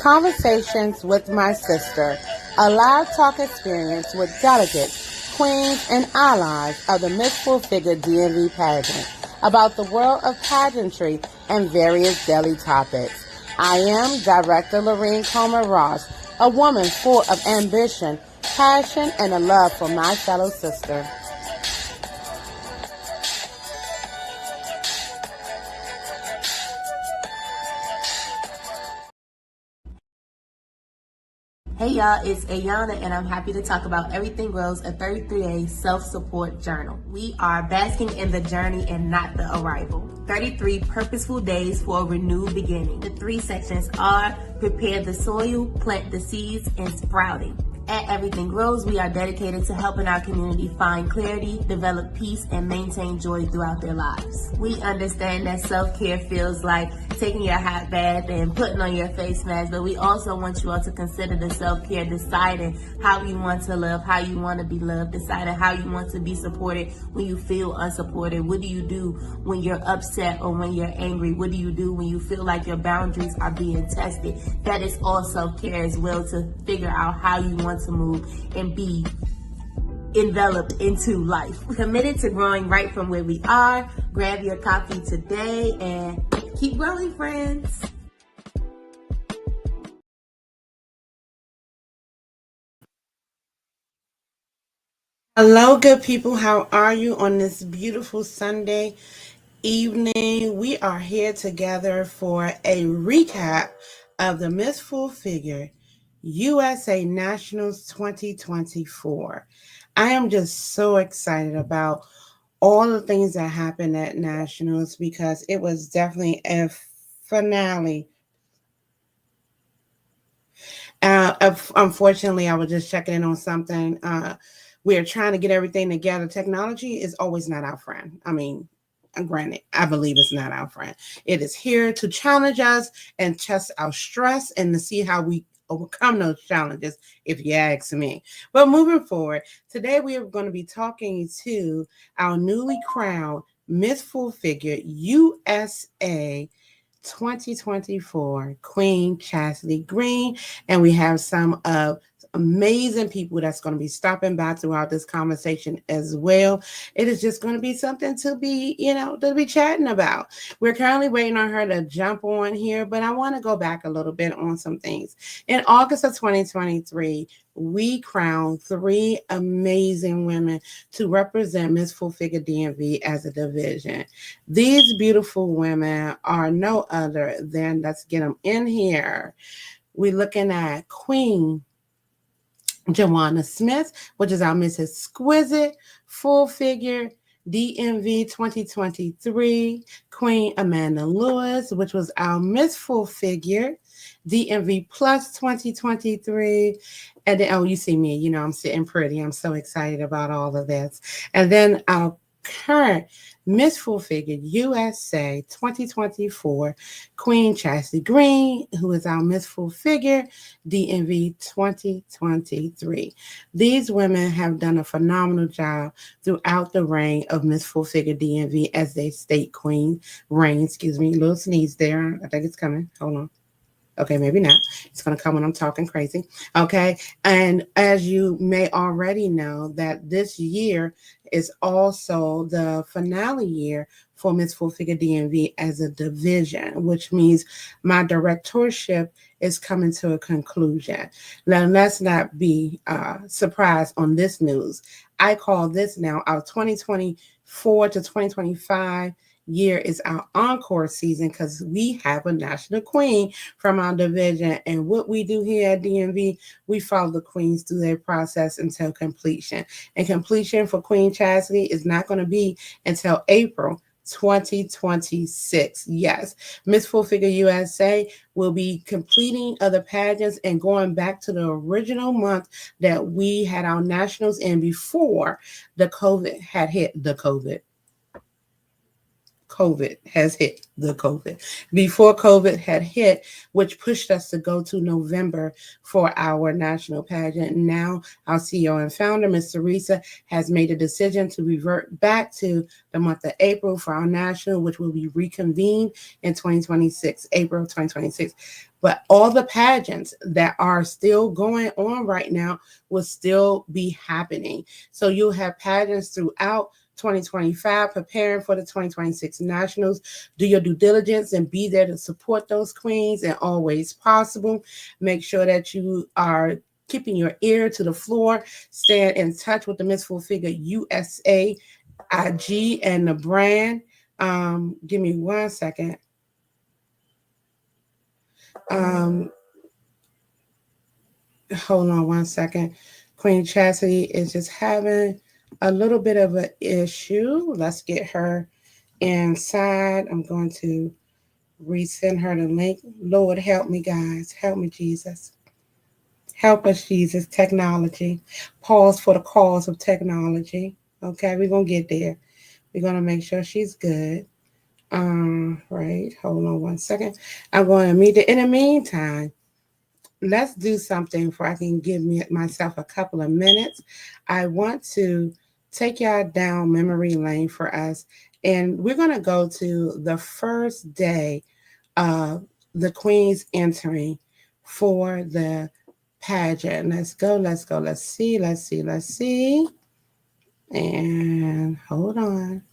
Conversations with My Sister, a live talk experience with delegates, queens, and allies of the Miss Full Figure DMV pageant about the world of pageantry and various daily topics. I am Director Lorene Comer Ross, a woman full of ambition, passion, and a love for my fellow sister. Hey y'all, it's Ayana and I'm happy to talk about Everything Grows, a 33-day self-support journal. We are basking in the journey and not the arrival. 33 purposeful days for a renewed beginning. The 3 sections are prepare the soil, plant the seeds, and sprouting. At Everything Grows, we are dedicated to helping our community find clarity, develop peace, and maintain joy throughout their lives. We understand that self-care feels like taking your hot bath and putting on your face mask, but we also want you all to consider the self-care, deciding how you want to love, how you want to be loved, deciding how you want to be supported when you feel unsupported. What do you do when you're upset or when you're angry? What do you do when you feel like your boundaries are being tested? That is all self-care as well, to figure out how you want to move and be enveloped into life. We're committed to growing right from where we are. Grab your coffee today and keep growing, friends. Hello, good people. How are you on this beautiful Sunday evening? We are here together for a recap of the Miss Full Figure U.S.A. Nationals 2024. I am just so excited about all the things that happened at Nationals because it was definitely a finale. Unfortunately, I was just checking in on something. We're trying to get everything together. Technology is always not our friend. I mean, granted, I believe it's not our friend. It is here to challenge us and test our stress and to see how we overcome those challenges, if you ask me. But moving forward, today we are going to be talking to our newly crowned Miss Full Figure U.S.A. 2024 Queen Chasity Greene, and we have some of amazing people that's going to be stopping by throughout this conversation as well. It is just going to be something to be, to be chatting about. We're currently waiting on her to jump on here, but I want to go back a little bit on some things. In August of 2023, we crowned 3 amazing women to represent Miss Full Figure DMV as a division. These beautiful women are no other than, let's get them in here. We're looking at Queen Joanna Smith, which is our Miss Exquisite Full Figure DMV 2023, Queen Amanda Lewis, which was our Miss Full Figure DMV Plus 2023. And then, you see me, I'm sitting pretty. I'm so excited about all of this. And then our current Miss Full Figure USA 2024, Queen Chasity Greene, who is our Miss Full Figure DMV 2023. These women have done a phenomenal job throughout the reign of Miss Full Figure DMV as they state queen reign. Excuse me, little sneeze there. I think it's coming. Hold on. Okay, maybe not. It's going to come when I'm talking crazy. Okay, and as you may already know, that this year is also the finale year for Miss Full Figure DMV as a division, which means my directorship is coming to a conclusion. Now, let's not be surprised on this news. I call this now our 2024 to 2025 year is our encore season because we have a national queen from our division. And what we do here at DMV, we follow the queens through their process until completion. And completion for Queen Chasity is not going to be until April 2026. Yes, Miss Full Figure USA will be completing other pageants and going back to the original month that we had our nationals in before the COVID had hit. The COVID COVID has hit, the COVID, before COVID had hit, which pushed us to go to November for our national pageant. Now, our CEO and founder, Ms. Teresa, has made a decision to revert back to the month of April for our national, which will be reconvened in 2026, April of 2026. But all the pageants that are still going on right now will still be happening. So you'll have pageants throughout 2025, preparing for the 2026 nationals. Do your due diligence and be there to support those queens and always possible. Make sure that you are keeping your ear to the floor. Stay in touch with the Miss Full Figure USA IG and the brand. Give me 1 second. Um, Hold on 1 second. Queen Chasity is just having a little bit of an issue. Let's get her inside. I'm going to resend her the link. Lord, help me, guys. Help me, Jesus. Help us, Jesus. Technology. Pause for the cause of technology. Okay, we're going to get there. We're going to make sure she's good. Right. Hold on 1 second. I'm going to meet it. In the meantime, let's do something for I can give myself a couple of minutes. I want to take y'all down memory lane for us, and we're going to go to the first day of the Queen's entering for the pageant. Let's go, let's go, let's see, let's see, let's see. And hold on.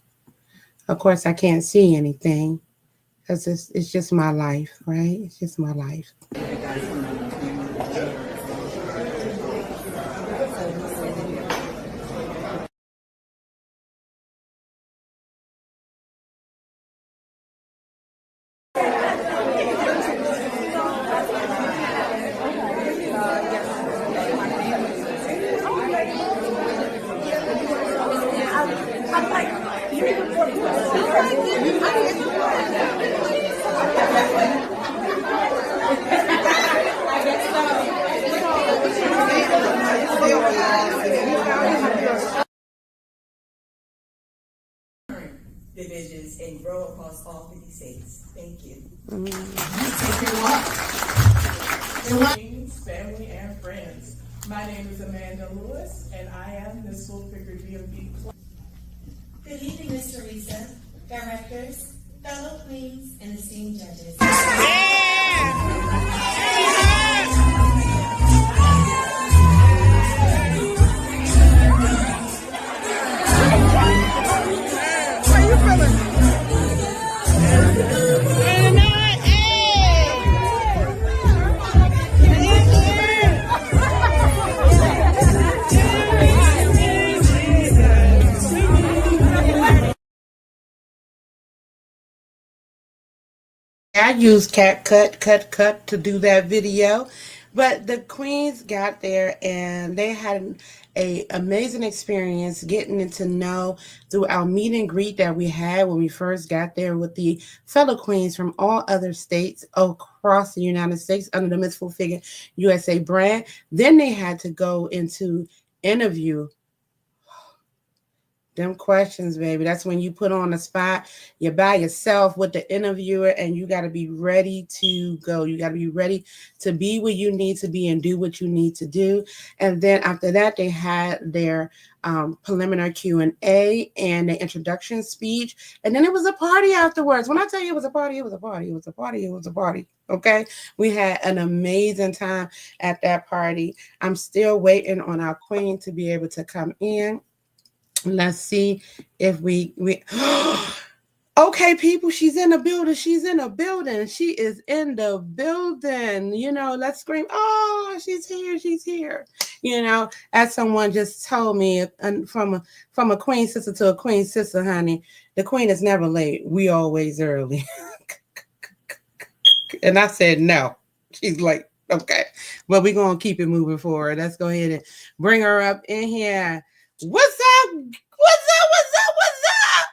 Of course, I can't see anything because it's just my life, right? It's just my life. Divisions and grow across all 50 states. Thank you. Family and friends. My name is Amanda Lewis, and I am Miss Full Figure DMV. Good evening, Ms. Teresa, directors, fellow queens, and esteemed judges. I used cut to do that video, but the queens got there and they had a amazing experience getting to know through our meet and greet that we had when we first got there with the fellow queens from all other states across the United States under the Miss Full Figure USA brand. Then they had to go into interview them questions, baby. That's when you put on the spot. You're by yourself with the interviewer, and you got to be ready to go. You got to be ready to be where you need to be and do what you need to do. And then after that, they had their preliminary Q&A and the introduction speech. And then it was a party afterwards. When I tell you it was a party, it was a party. It was a party. It was a party. Okay. We had an amazing time at that party. I'm still waiting on our queen to be able to come in. Let's see if we okay, people, she's in the building. She's in the building. She is in the building. You know, let's scream, oh, she's here. She's here. You know, as someone just told me, and from a queen sister to a queen sister, honey, the queen is never late. We always early. And I said, no, she's late. Okay. But we're going to keep it moving forward. Let's go ahead and bring her up in here. What's up? What's up? What's up? What's up?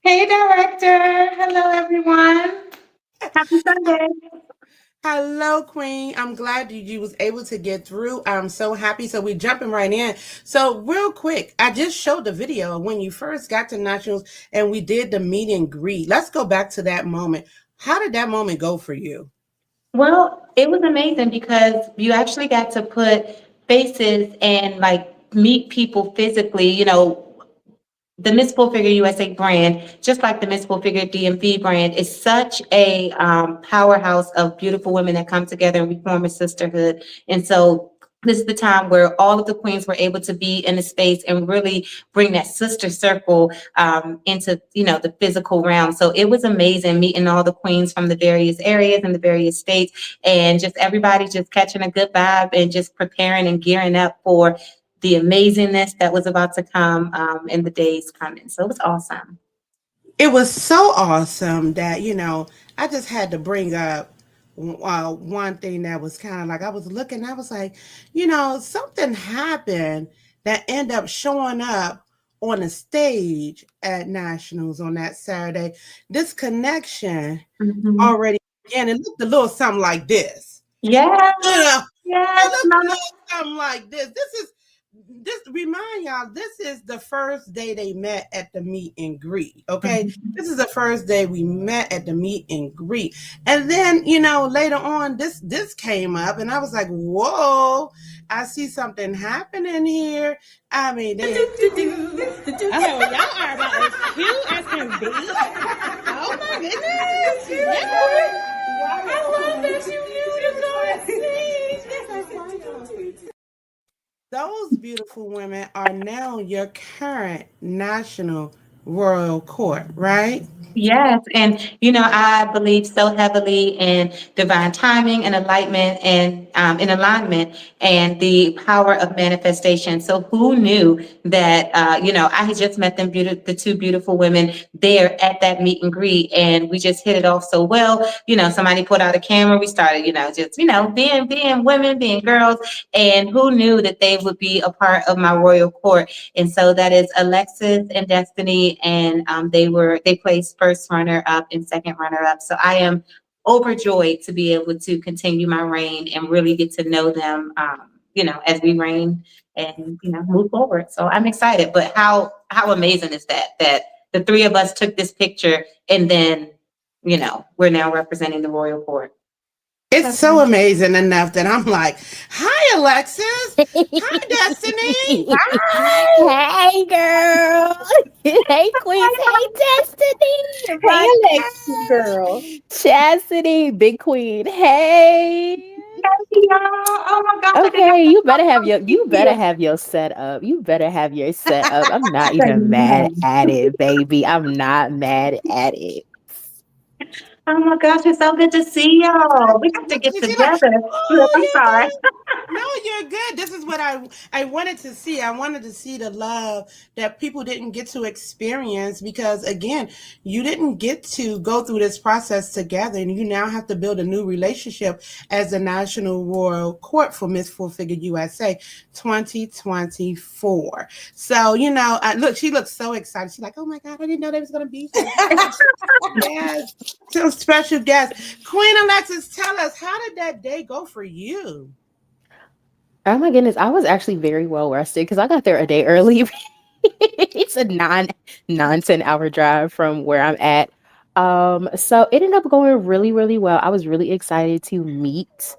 Hey, director. Hello, everyone. Happy Sunday. Hello, Queen. I'm glad you was able to get through. I'm so happy. So we're jumping right in. So real quick, I just showed the video of when you first got to nationals and we did the meet and greet. Let's go back to that moment. How did that moment go for you? Well, it was amazing because you actually got to put faces and like meet people physically. The Miss Full Figure USA brand, just like the Miss Full Figure DMV brand, is such a powerhouse of beautiful women that come together and we form a sisterhood. And so this is the time where all of the queens were able to be in a space and really bring that sister circle into the physical realm. So it was amazing meeting all the queens from the various areas and the various states, and just everybody just catching a good vibe and just preparing and gearing up for the amazingness that was about to come in the days coming. So it was awesome. It was so awesome that, I just had to bring up one thing that was kind of like I was looking, I was like, something happened that ended up showing up on the stage at Nationals on that Saturday. This connection Mhm. already began. It looked a little something like this. Yes, You know, yes, it looked a mama. little something like this. This remind y'all, this is the first day they met at the meet and greet. Okay. Mhm. This is the first day we met at the meet and greet. And then, later on this came up and I was like, whoa, I see something happening here. I mean, they Okay, well, y'all are about as cute as can be. Oh my goodness! Yes, I love that you beautiful. those beautiful women are now your current national royal court, right? Yes, and I believe so heavily in divine timing and enlightenment and in alignment and the power of manifestation. So who knew that I had just met the two beautiful women there at that meet and greet, and we just hit it off so well. Somebody put out a camera, we started, just being women, being girls, and who knew that they would be a part of my royal court. And so that is Alexis and Destiny, and they placed first runner up and second runner up. So I am overjoyed to be able to continue my reign and really get to know them, as we reign and move forward. So I'm excited. But how amazing is that the three of us took this picture and then we're now representing the royal court. It's so amazing enough that I'm like, hi, Alexis. Hi, Destiny. Hey, girl. Hey, Queens. Hey, Destiny. Hey, My Alexis, girl. Chastity, Big Queen. Hey. Hey, y'all. Oh my gosh, I think Okay, I'm you better have so your you better here. have your setup. You better have your setup. I'm not even mad at it, baby. I'm not mad at it. Oh my gosh, it's so good to see y'all. We have to get She's like, together. Look, oh, I'm you're sorry. good. No, you're good. This is what I wanted to see. I wanted to see the love that people didn't get to experience because again, you didn't get to go through this process together, and you now have to build a new relationship as the National Royal Court for Miss Full Figure USA 2024. So look, she looks so excited. She's like, oh my god, I didn't know they was gonna be here. Yes, some special guests. Queen Alexis, tell us, how did that day go for you? Oh my goodness, I was actually very well rested because I got there a day early. It's a 10 hour drive from where I'm at. So it ended up going really, really well. I was really excited to meet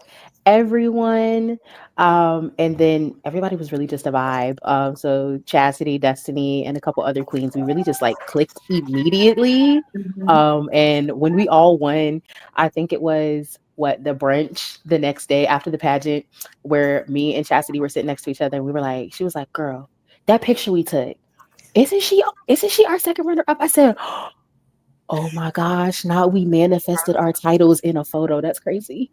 everyone. And then everybody was really just a vibe. So Chastity, Destiny, and a couple other queens, we really just like clicked immediately. Mhm. And when we all won, I think it was what the brunch the next day after the pageant, where me and Chastity were sitting next to each other, and we were like, she was like, "Girl, that picture we took, isn't she our second runner up?" I said, "Oh my gosh, now we manifested our titles in a photo. That's crazy.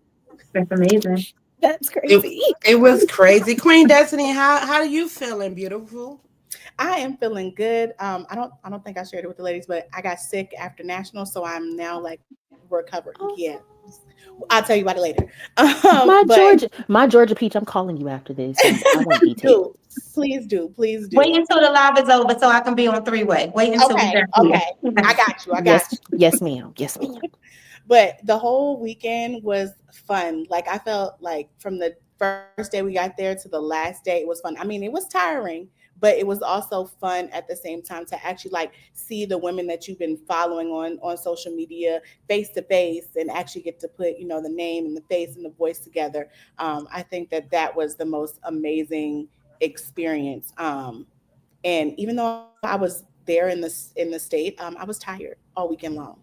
That's amazing. That's It, crazy." it was crazy. Queen Destiny, how are you feeling, beautiful? I am feeling good. I don't think I shared it with the ladies, but I got sick after national, so I'm now like recovering. Oh, Yeah, I'll tell you about it later. But My Georgia peach, I'm calling you after this. I want do details. please do. Wait until the live is over so I can be on three-way. Wait until we're Okay, done okay, here. I got you. I got Yes, you. yes, ma'am. Yes, ma'am. But the whole weekend was fun. Like I felt like from the first day we got there to the last day, it was fun. I mean, it was tiring, but it was also fun at the same time to actually like see the women that you've been following on social media face to face and actually get to put, the name and the face and the voice together. I think that that was the most amazing experience. And even though I was there in the state, I was tired all weekend long.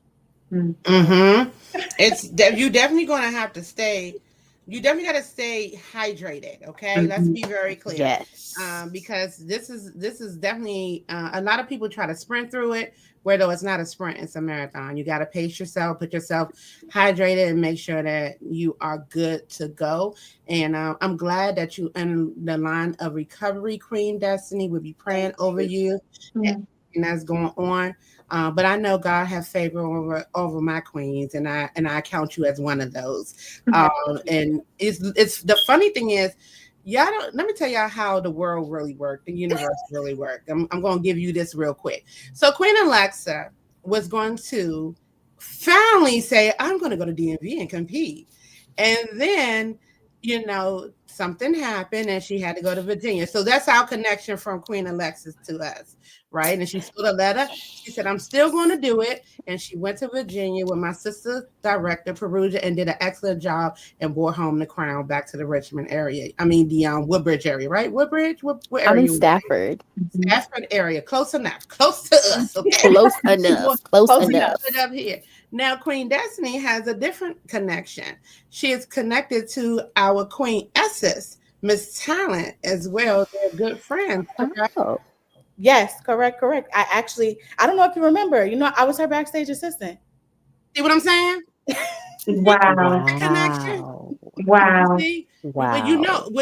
Mm-hmm. You definitely gonna have to stay. You definitely gotta stay hydrated. Okay, let's be very clear. Yes. Because this is definitely a lot of people try to sprint through it, where though it's not a sprint, it's a marathon. You gotta pace yourself, put yourself hydrated, and make sure that you are good to go. And I'm glad that you in the line of recovery, Queen Destiny. Will be praying Thank over you. you and that's going on. But I know God has favor over my queens, and I count you as one of those. And it's the funny thing is, y'all don't. Let me tell y'all how the world really worked, the universe really worked. I'm going to give you this real quick. So Queen Alexa was going to finally say, "I'm going to go to DMV and compete," and then something happened and she had to go to Virginia. So that's our connection from Queen Alexis to us, right? And she wrote a letter. She said, I'm still going to do it. And she went to Virginia with my sister director, Perugia, and did an excellent job and brought home the crown back to the Richmond area. I mean, the Woodbridge area, right? Woodbridge? What I'm in area? Stafford. Stafford area, close enough, close to us, okay? Close Well, enough. Close Close enough. put enough. up here. Now, Queen Destiny has a different connection. She is connected to our Queen Esses, Miss Talent, as well. They're good friends, correct? Oh. Yes, correct, correct. I don't know if you remember, I was her backstage assistant. See what I'm saying? Wow. The connection. Wow. You Wow. see? Wow. When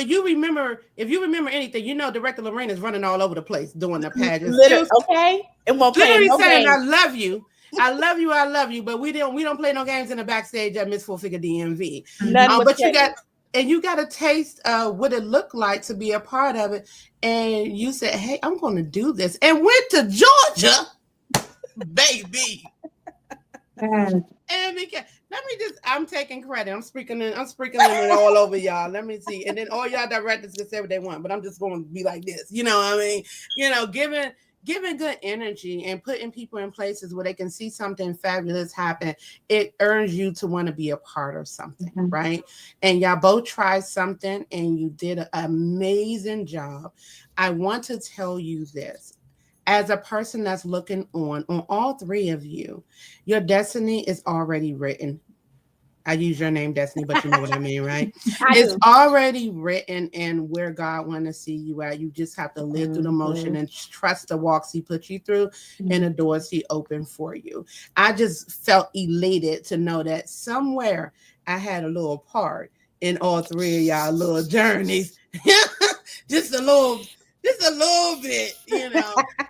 you remember, if you remember anything, Director Lorraine is running all over the place doing the pageants. Literally, okay? It won't play Literally no saying, games. "I love you, I love you, I love you," but we don't play no games in the backstage at Miss Full Figure DMV. None but But play. you got a taste of what it looked like to be a part of it, and you said, "Hey, I'm going to do this," and went to Georgia, baby. Yes. And let me I'm taking credit. I'm sprinkling it all over y'all. Let me see. And then all y'all directors can say what they want, but I'm just going to be like this. You know what I mean? Giving good energy and putting people in places where they can see something fabulous happen. It earns you to want to be a part of something, Mhm. right? And y'all both tried something and you did an amazing job. I want to tell you this as a person that's looking on all three of you, your destiny is already written. I use your name, Destiny, but you know what I mean, right? I It's do. already written in where God want to see you at. You just have to live through the motion Mhm. and trust the walks He put you through and Mhm. the doors He opened for you. I just felt elated to know that somewhere I had a little part in all three of y'all little journeys. just a little, just a little bit.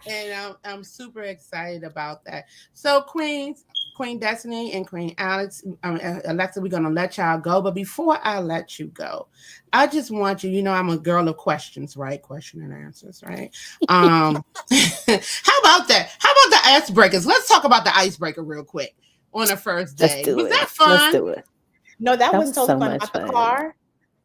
And I'm super excited about that. So, Queens, Queen Destiny and Queen Alexa, we're going to let y'all go. But before I let you go, I just want you, I'm a girl of questions, right? Question and answers, right? How about that? How about the icebreakers? Let's talk about the icebreaker real quick on the first Let's day. do Was that it. Let's fun? do it. No, that That was was totally so fun much about the fun. car.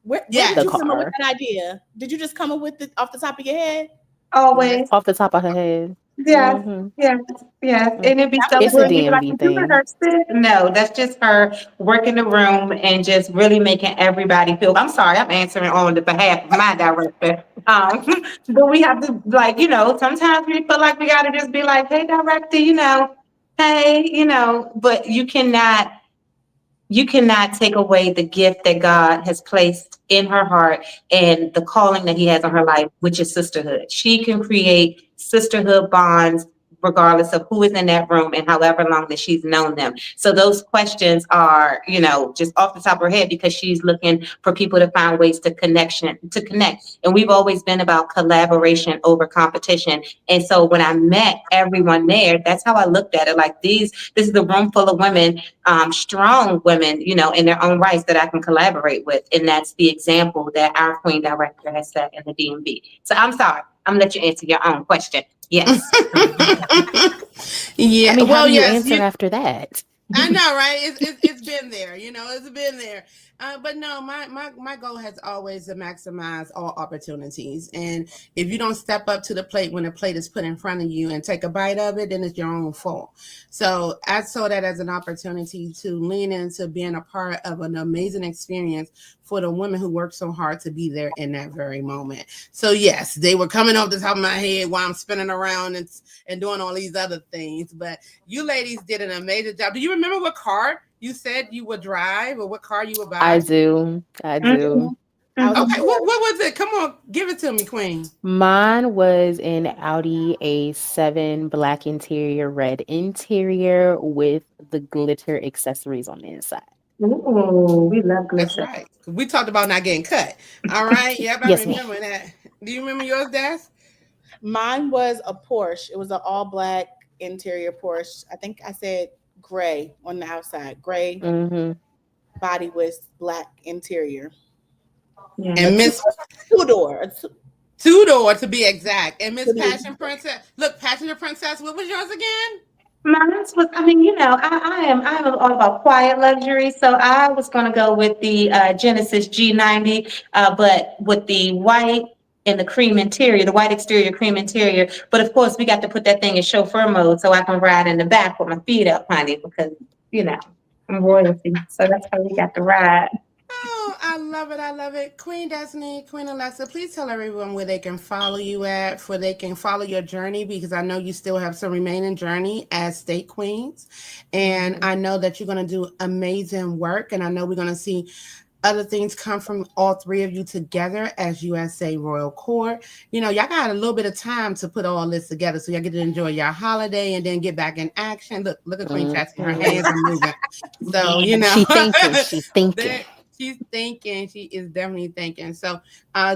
Where did The you Yes. come up with car. that idea? Did you just come up with it off the top of your head? Yes. Always. Off the top of her head. Yes. Hmm. Yes. Yes. And it'd be That so was It's a good. You'd be like, DMV "Did you thing. rehearse this?" No, that's just her working the room and just really making everybody feel. I'm sorry, I'm answering on the behalf of my director. But we have to, like, sometimes we feel like we got to just be like, "Hey, director, hey, but you cannot take away the gift that God has placed in her heart and the calling that He has on her life, which is sisterhood. She can create sisterhood bonds regardless of who is in that room and however long that she's known them. So those questions are, just off the top of her head because she's looking for people to find ways to connect. And we've always been about collaboration over competition. And so when I met everyone there, that's how I looked at it. Like this is a room full of women, strong women, in their own rights that I can collaborate with. And that's the example that our Queen Director has set in the DMV. So I'm sorry. I'm gonna let you answer your own question. Yes. I Yeah. mean, how Well, do you yes. answer after that? I know, right? It's been there, it's been there. But no, my goal has always to maximize all opportunities. And if you don't step up to the plate when the plate is put in front of you and take a bite of it, then it's your own fault. So I saw that as an opportunity to lean into being a part of an amazing experience for the women who work so hard to be there in that very moment. So yes, they were coming off the top of my head while I'm spinning around and doing all these other things. But you ladies did an amazing job. Do you remember what car you said you would drive or what car you would I buy? do. I do. Mhm, I was a Okay, mhm. what Porsche. was it? Come on, give it to me, Queen. Mine was an Audi A7, black interior, red interior with the glitter accessories on the inside. Ooh, we love That's glitter. right. We talked about not getting cut. All right. Yep, I Yes, ma'am. remember that. Do you remember yours, Des? Mine was a Porsche. It was an all black interior Porsche. I think I said gray on the outside, gray Hmm. body with black interior. A Yeah. And two, Miss two door. Tudor to be exact. And Miss To be Passion Princess. Look, Passion Princess, what was yours again? Mine was, I mean, I am all about quiet luxury. So I was going to go with the Genesis G90, but with the white and the cream interior, the white exterior, cream interior. But of course, we got to put that thing in chauffeur mode so I can ride in the back with my feet up, honey, because, you know, I'm royalty. So that's how we got to ride. Oh, I love it. I love it. Queen Destiny, Queen Alexa, please tell everyone where they can follow you at, for they can follow your journey, because I know you still have some remaining journey as state queens. And Mhm. I know that you're going to do amazing work. And I know we're going to see other things come from all three of you together as USA Royal Court. Y'all got a little bit of time to put all this together so y'all get to enjoy your holiday and then get back in action. Look at Queen Chastity. Her Hmm. hands are moving. So, She thinking. She thinking. that she's thinking, she is definitely thinking. So,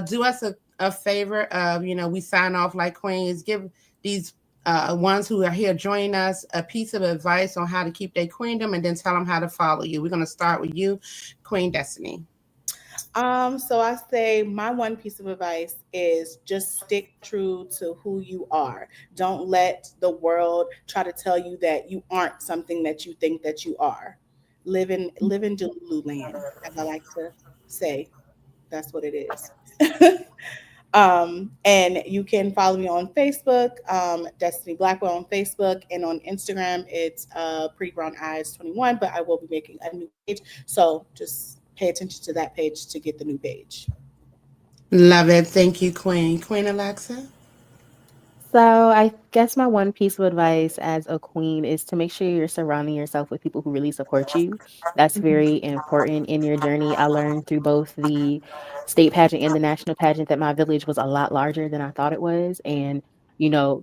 do us a favor of, we sign off like queens, give these ones who are here joining us a piece of advice on how to keep their queendom and then tell them how to follow you. We're going to start with you, Queen Destiny. So I say my one piece of advice is just stick true to who you are. Don't let the world try to tell you that you aren't something that you think that you are. Live in Delulu land, as I like to say. That's what it is. And you can follow me on Facebook, Destiny Blackwell on Facebook, and on Instagram, it's Pretty Brown Eyes 21. But I will be making a new page, so just pay attention to that page to get the new page. Love it. Thank you, Queen. Queen Alexa. So I guess my one piece of advice as a queen is to make sure you're surrounding yourself with people who really support you. That's very important in your journey. I learned through both the state pageant and the national pageant that my village was a lot larger than I thought it was. And,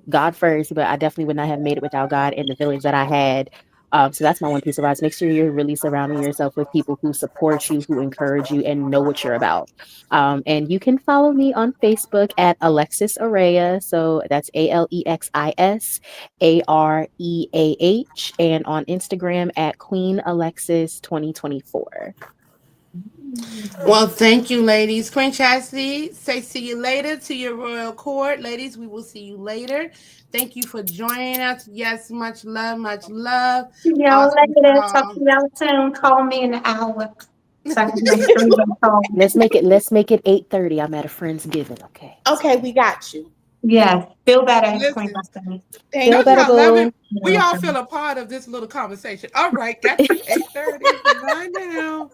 God first, but I definitely would not have made it without God and the village that I had. So that's my one piece of advice. Make sure you're really surrounding yourself with people who support you, who encourage you, and know what you're about. And you can follow me on Facebook at Alexis Araya. So that's AlexisAreah, and on Instagram at Queen Alexis 2024. Well, thank you, ladies. Queen Chastity, say see you later to your royal court. Ladies, we will see you later. Thank you for joining us. Yes, much love, much love. See y'all Awesome later. Talk call. to y'all soon. Call me in an hour so I can make sure you don't call me. Let's make it 8:30. I'm at a friend's giving. Okay. Okay, we got you. Yes. Feel better, Queen Listen, Destiny. Thank Feel don't you. better, y'all love it? boo. We You're all welcome. feel a part of this little conversation. All right, got you 8:30 right now.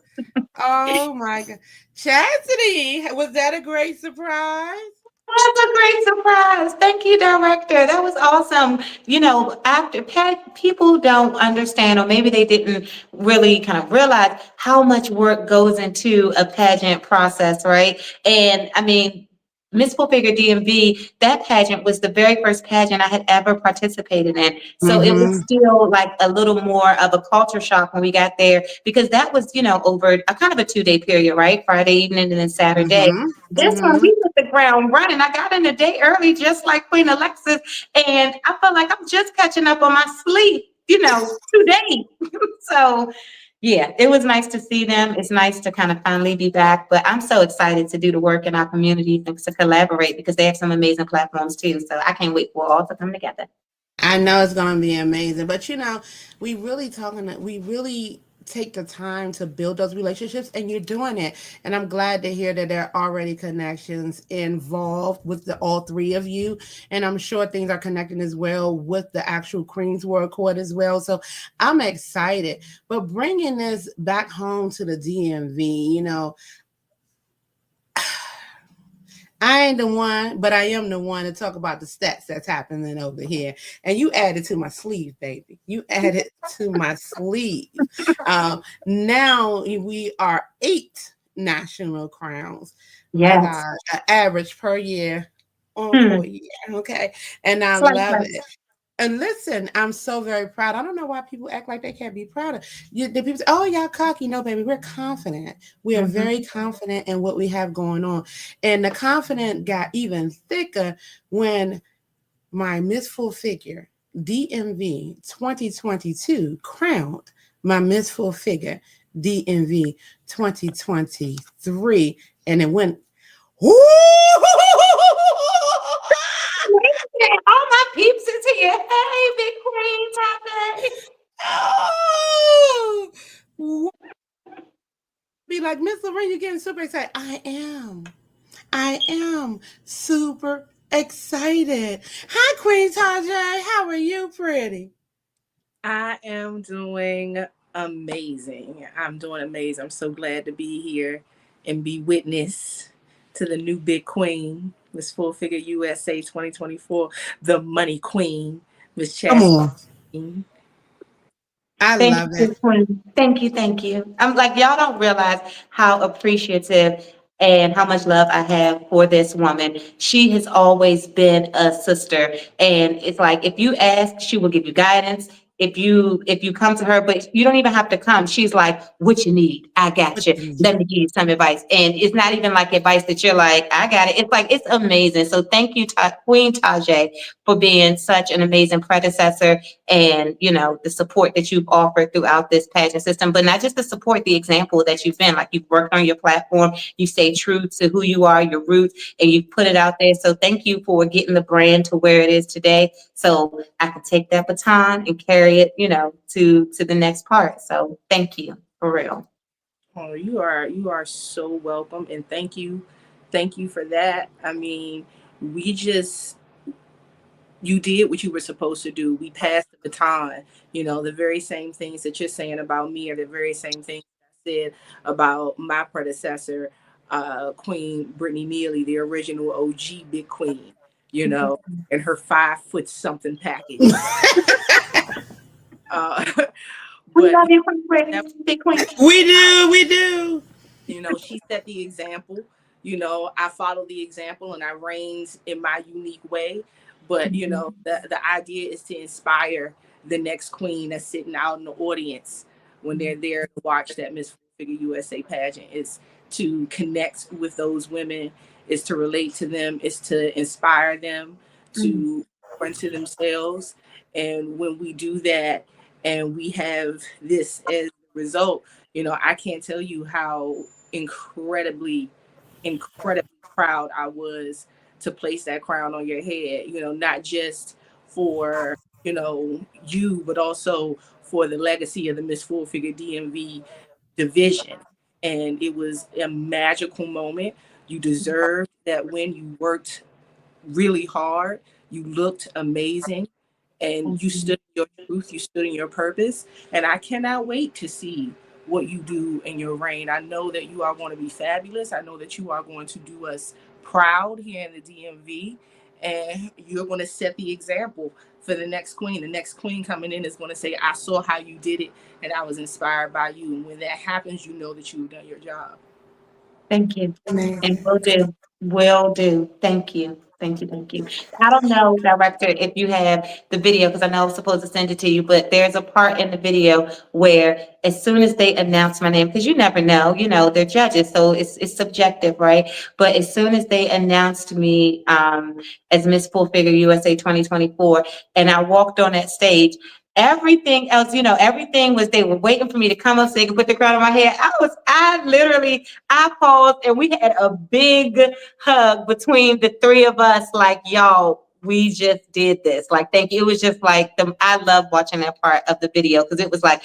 Oh my God. Chastity, was that a great surprise? That's a great surprise. Thank you, director. That was awesome. After people don't understand, or maybe they didn't really kind of realize how much work goes into a pageant process, right? And I mean, Miss Full Figure DMV, that pageant was the very first pageant I had ever participated in. So it was Mm-hmm. still like a little more of a culture shock when we got there because that was, over a kind of a 2-day period, right? Friday evening and then Saturday. Mm-hmm. This one, Mm-hmm. we hit the ground running. I got in a day early, just like Queen Alexis, and I felt like I'm just catching up on my sleep, 2 days. So, yeah, it was nice to see them. It's nice to kind of finally be back, but I'm so excited to do the work in our community and to collaborate because they have some amazing platforms too. So I can't wait for all to come together. I know it's going to be amazing, but we really take the time to build those relationships, and you're doing it. And I'm glad to hear that there are already connections involved with the all three of you. And I'm sure things are connecting as well with the actual Queen's World Court as well. So I'm excited. But bringing this back home to the DMV, I ain't the one, but I am the one to talk about the stats that's happening over here. And you added to my sleeve, baby. You added to my sleeve. Now we are 8 national crowns. My Yes. God, an average per year on Hmm. per year. Okay. And I It's like love that. it. And listen, I'm so very proud. I don't know why people act like they can't be proud of you. The people say, "Oh, y'all cocky." No, baby, we're confident. We are Mhm. very confident in what we have going on, and the confidence got even thicker when my Miss Full Figure DMV 2022 crowned my Miss Full Figure DMV 2023, and it went. Woo! Wait a minute, all my peeps is here. Hey, Big Queen, Tata. Oh, be like, Miss Lorraine, you're getting super excited. I am. I am super excited. Hi, Queen Tajay. How are you, pretty? I am doing amazing. I'm doing amazing. I'm so glad to be here and be witness to the new big queen, Miss Full Figure USA 2024, the money queen, Miss Come Chasity on. Greene. I Thank love you, it. Queen. Thank you, thank you. I'm like, y'all don't realize how appreciative and how much love I have for this woman. She has always been a sister. And it's like if you ask, she will give you guidance. If you come to her, but you don't even have to come. She's like, what you need, I got What you. you need? Let me give you some advice. And it's not even like advice that you're like, I got it. It's like it's amazing. So thank you, Queen Tajay, for being such an amazing predecessor and the support that you've offered throughout this pageant system, but not just the support, the example that you've been. Like, you've worked on your platform, you stay true to who you are, your roots, and you've put it out there. So thank you for getting the brand to where it is today, so I can take that baton and carry it to the next part. So thank you, for real. Oh, you are so welcome, and thank you for that. I mean, we just you did what you were supposed to do. We passed the baton. The very same things that you're saying about me are the very same things I said about my predecessor, Queen Brittany Neely, the original OG Big Queen, you know, and her 5 foot something package. Uh, We but love you, Queen that Brittany, Big Queen. We do. We do. she set the example. I follow the example and I reigns in my unique way. But the idea is to inspire the next queen that's sitting out in the audience when they're there to watch that Miss Figure USA pageant. Is to connect with those women, is to relate to them, is to inspire them to pour into themselves. And when we do that and we have this as a result, I can't tell you how incredibly, incredibly proud I was to place that crown on your head, not just for, you, but also for the legacy of the Miss Full Figure DMV division. And it was a magical moment. You deserved that win. You worked really hard. You looked amazing and you stood in your truth, you stood in your purpose. And I cannot wait to see what you do in your reign. I know that you are going to be fabulous. I know that you are going to do us proud here in the DMV. And you're going to set the example for the next queen. The next queen coming in is going to say, I saw how you did it and I was inspired by you. And when that happens, you know that you've done your job. Thank you. And Amazing. will do. Will do. Thank you. Thank you. Thank you. I don't know, director, if you have the video, because I know I was supposed to send it to you, but there's a part in the video where as soon as they announce my name, because you never know, they're judges, so it's subjective, right? But as soon as they announced me as Miss Full Figure USA 2024, and I walked on that stage, everything else, everything was, they were waiting for me to come up so they could put the crown on my head. I paused and we had a big hug between the three of us, like, y'all we just did this. Like, thank you. It was just like I love watching that part of the video because it was like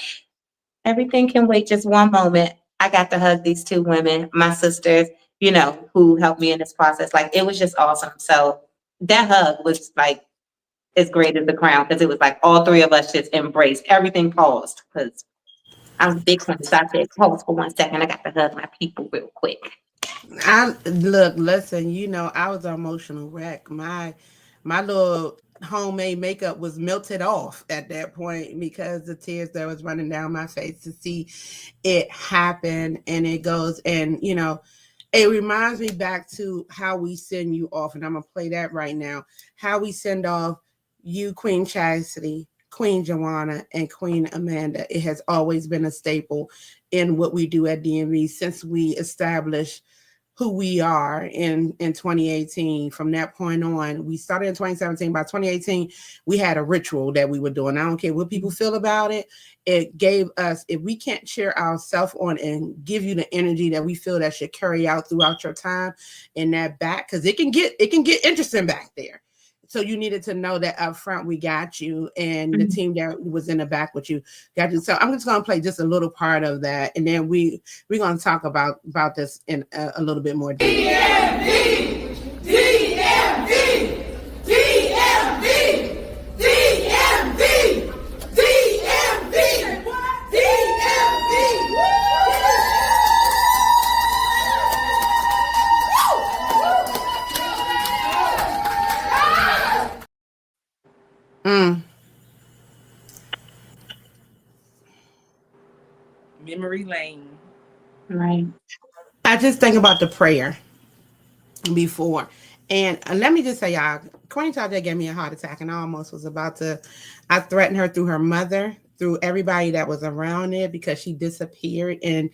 everything can wait just one moment. I got to hug these two women, my sisters, who helped me in this process. Like, it was just awesome. So that hug was like as great as the crown because it was like all three of us just embraced everything, paused because I was a big one. So I said, pause for 1 second. I got to hug my people real quick. I look, listen, I was an emotional wreck. My little homemade makeup was melted off at that point because the tears that was running down my face to see it happen. And it goes, and it reminds me back to how we send you off, and I'm gonna play that right now. How we send off you, Queen Chastity, Queen Joanna, and Queen Amanda. It has always been a staple in what we do at DMV since we established who we are in 2018. From that point on, we started in 2017. By 2018, we had a ritual that we were doing. I don't care what people feel about it. It gave us, if we can't cheer ourselves on and give you the energy that we feel that should carry out throughout your time in that back, because it can get interesting back there. So you needed to know that up front we got you, and the team that was in the back with you got you. So I'm just gonna play just a little part of that, and then we're gonna talk about this in a little bit more detail. DMV, DMV, DMV, DMV, DMV, DMV. Mm. Memory lane. Right. I just think about the prayer before. And let me just say, y'all, Queen Tajay gave me a heart attack, and I almost was about to. I threatened her through her mother, through everybody that was around it, because she disappeared. And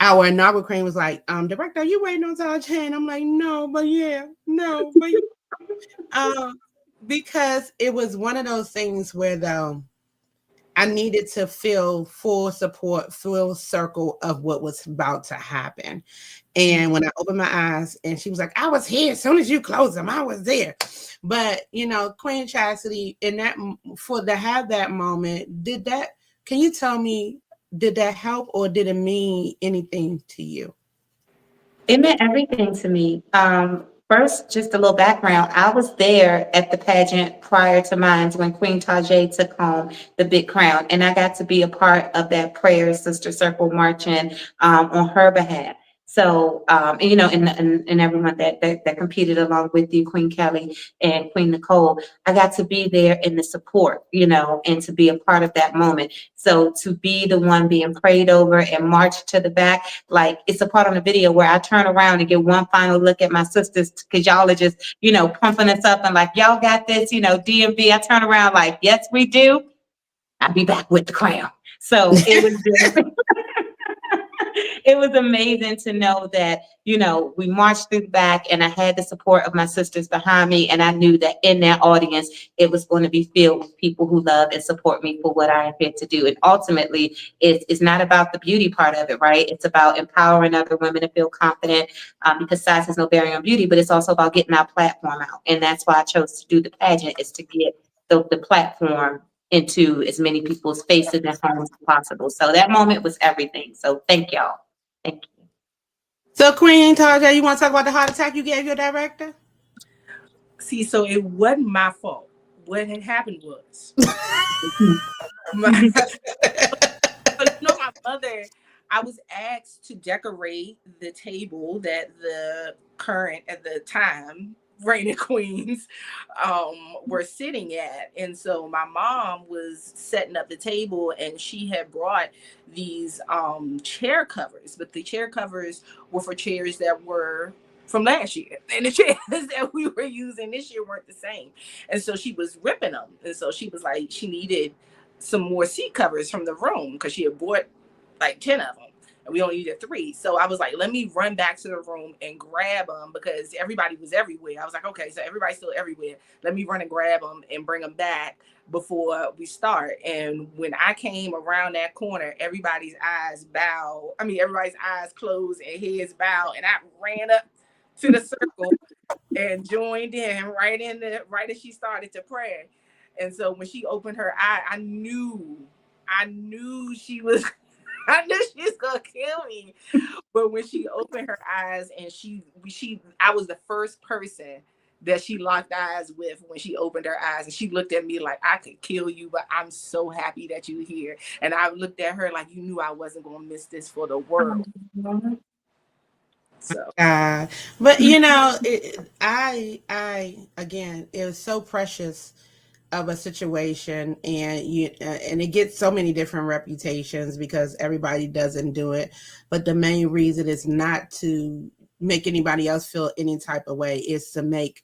our inaugural queen was like, Director, are you waiting on Tajay? And I'm like, no, but yeah, no, but yeah. Because it was one of those things where, though, I needed to feel full support, full circle of what was about to happen. And when I opened my eyes, and she was like, I was here as soon as you closed them, I was there. But, Queen Chastity, in that, for to have that moment, can you tell me, did that help, or did it mean anything to you? It meant everything to me. First, just a little background. I was there at the pageant prior to mine when Queen Tajay took home the big crown, and I got to be a part of that prayer sister circle marching on her behalf. So, and everyone that competed along with you, Queen Kelly and Queen Nicole, I got to be there in the support, and to be a part of that moment. So to be the one being prayed over and marched to the back, like, it's a part on the video where I turn around and get one final look at my sisters because y'all are just, pumping us up and like, y'all got this, DMV. I turn around like, yes, we do. I'll be back with the crown. So it was just, it was amazing to know that, we marched through the back and I had the support of my sisters behind me. And I knew that in that audience, it was going to be filled with people who love and support me for what I am here to do. And ultimately, it's not about the beauty part of it, right? It's about empowering other women to feel confident, because size has no bearing on beauty, but it's also about getting our platform out. And that's why I chose to do the pageant, is to get the platform into as many people's faces and homes as possible. So that moment was everything. So thank y'all. Thank you. So, Queen Tajay, you want to talk about the heart attack you gave your director? See, so it wasn't my fault. What had happened was my my mother, I was asked to decorate the table that the current, at the time, reigning queens were sitting at. And so my mom was setting up the table, and she had brought these chair covers, but the chair covers were for chairs that were from last year, and the chairs that we were using this year weren't the same. And so she was ripping them, and so she was like, she needed some more seat covers from the room because she had bought like 10 of them and we only needed 3. So I was like, let me run back to the room and grab them because everybody was everywhere. I was like, okay, so everybody's still everywhere. Let me run and grab them and bring them back before we start. And when I came around that corner, everybody's eyes closed and heads bowed. And I ran up to the circle and joined in right as she started to pray. And so when she opened her eye, I knew she was I knew she was gonna kill me. But when she opened her eyes and I was the first person that she locked eyes with when she opened her eyes, and she looked at me like, I could kill you, but I'm so happy that you're here. And I looked at her like, you knew I wasn't gonna miss this for the world. So God. But I again, it was so precious of a situation, and and it gets so many different reputations because everybody doesn't do it. But the main reason is not to make anybody else feel any type of way. Is to make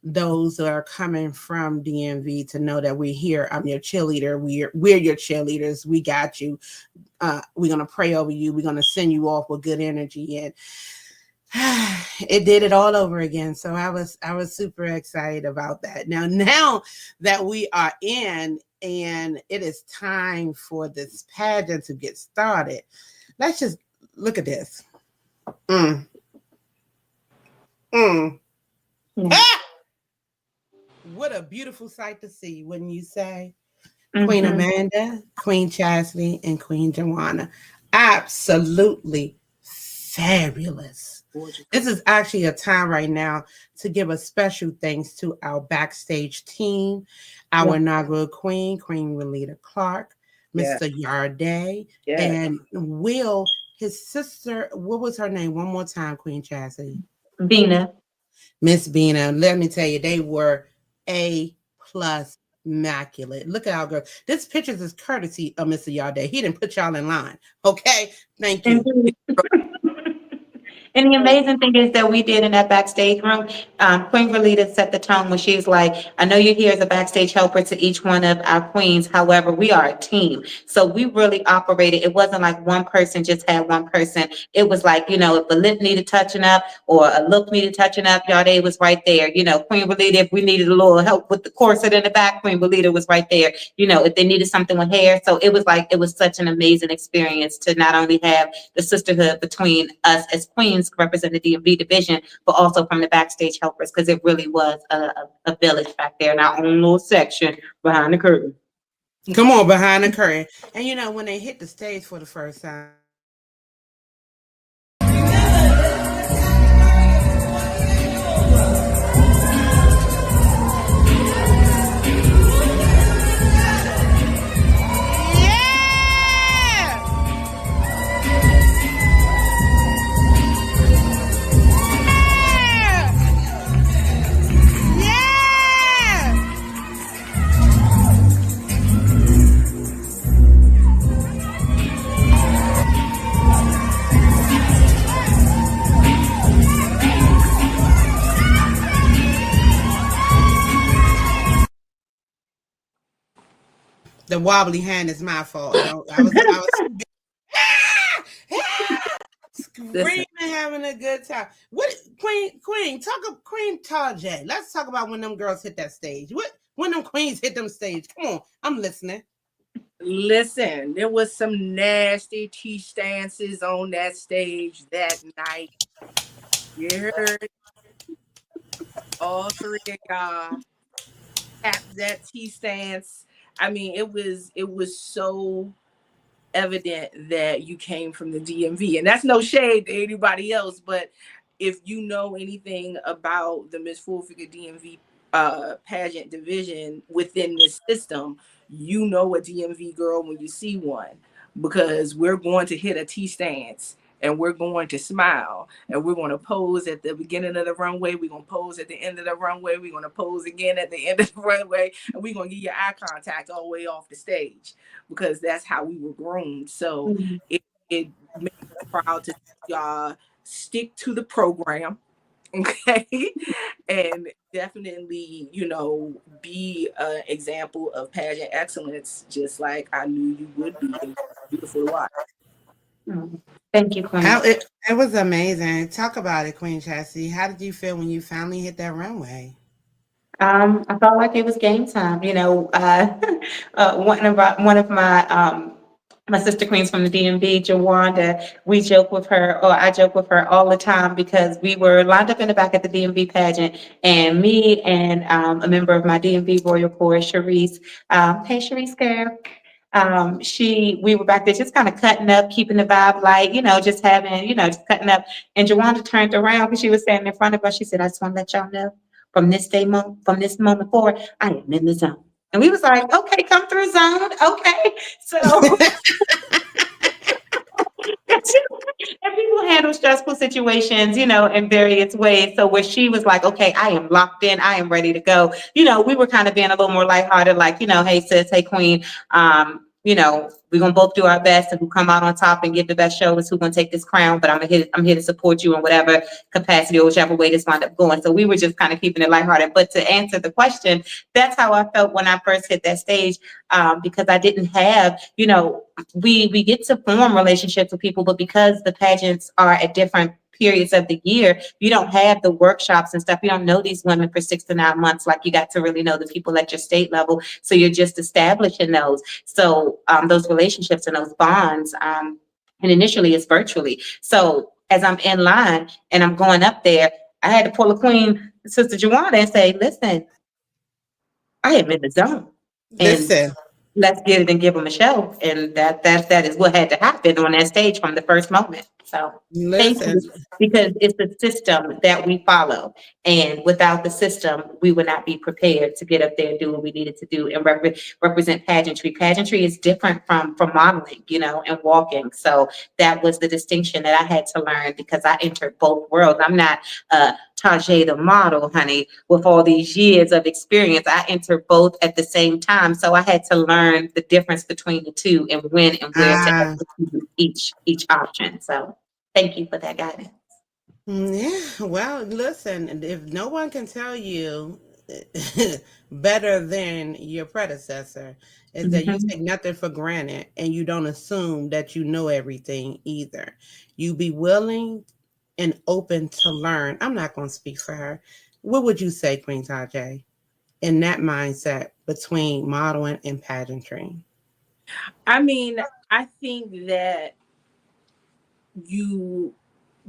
those that are coming from DMV to know that we're here. I'm your cheerleader. We're your cheerleaders. We got you. We're gonna pray over you. We're gonna send you off with good energy, and it did it all over again. So I was super excited about that. Now that we are in and it is time for this pageant to get started, let's just look at this. Mm, mm. Yeah. Ah! What a beautiful sight to see, wouldn't you say? Queen Mhm. Amanda, Queen Chastity, and Queen Joanna. Absolutely fabulous. gorgeous. This is actually a time right now to give a special thanks to our backstage team, our Yeah. inaugural queen, Queen Relita Clark, Yeah, Mr. Yarday, yeah. and Will, his sister. What was her name? One more time, Queen Chastity. Bina. Miss Bina. Let me tell you, they were A plus immaculate. Look at our girl. This picture is courtesy of Mr. Yarday. He didn't put y'all in line. Okay. Thank you. Indeed. And the amazing thing is that we did in that backstage room, Queen Relita set the tone when she's like, I know you're here as a backstage helper to each one of our queens. However, we are a team. So we really operated. It wasn't like one person just had one person. It was like, if a lip needed touching up or a look needed touching up, y'all, they was right there. Queen Relita, if we needed a little help with the corset in the back, Queen Relita was right there. If they needed something with hair. So it was such an amazing experience to not only have the sisterhood between us as queens representing the DMV division, but also from the backstage helpers, because it really was a village back there in our own little section behind the curtain. Come on, behind the curtain. And when they hit the stage for the first time, the wobbly hand is my fault. Don't I was Listen, screaming, having a good time. What Queen, talk of Queen Tajay. Let's talk about when them girls hit that stage. What when them queens hit them stage? Come on, I'm listening. listen, there was some nasty tea stances on that stage that night. You heard all three of y'all tap that tea stance. I mean, it was so evident that you came from the DMV. And that's no shade to anybody else, but if you know anything about the Miss Full Figure DMV pageant division within this system, you know a DMV girl when you see one, because we're going to hit a T stance and we're going to smile and we're going to pose at the beginning of the runway. We're going to pose at the end of the runway. We're going to pose again at the end of the runway. And we're going to give you eye contact all the way off the stage, because that's how we were groomed. So it made me proud to see y'all stick to the program. Okay. And definitely, be an example of pageant excellence, just like I knew you would be. It was beautiful to watch. Mm. Thank you, Queen. It was amazing. Talk about it, Queen Chastity. How did you feel when you finally hit that runway? I felt like it was game time. One of my my sister queens from the DMV, Jawanda, we joke with her, or I joke with her all the time because we were lined up in the back at the DMV pageant, and me and a member of my DMV Royal Corps, Sharice, hey Sharice girl, we were back there just kind of cutting up, keeping the vibe light, just having, just cutting up. And Jawanda turned around because she was standing in front of us. She said, I just want to let y'all know from this moment forward, I am in the zone. And we was like, okay, come through zone. Okay. So and people handle stressful situations, in various ways. So where she was like, okay, I am locked in, I am ready to go. We were kind of being a little more lighthearted, like, hey sis, hey queen, we're gonna both do our best, and who come out on top and give the best show is who's gonna take this crown. But I'm here to support you in whatever capacity or whichever way this wound up going. So we were just kind of keeping it lighthearted. But to answer the question, that's how I felt when I first hit that stage, because I didn't have, we get to form relationships with people, but because the pageants are at different periods of the year, you don't have the workshops and stuff. You don't know these women for 6 to 9 months like you got to really know the people at your state level. So you're just establishing those. So those relationships and those bonds, and initially it's virtually. So as I'm in line and I'm going up there, I had to pull a queen, Sister Joanna, and say, listen, I am in the zone. And Listen, let's get it and give them a show. And that is what had to happen on that stage from the first moment. So thank listen. you, because it's the system that we follow. And without the system, we would not be prepared to get up there and do what we needed to do and represent pageantry. Pageantry is different from modeling, and walking. So that was the distinction that I had to learn, because I entered both worlds. I'm not Tajay the model, honey, with all these years of experience. I entered both at the same time. So I had to learn the difference between the two and when and where to Ah, execute each option. So thank you for that guidance. yeah. Well, listen, if no one can tell you better than your predecessor, is that you Mhm. take nothing for granted and you don't assume that you know everything either. You be willing and open to learn. I'm not going to speak for her. What would you say, Queen Tajay, in that mindset between modeling and pageantry? I mean, I think that you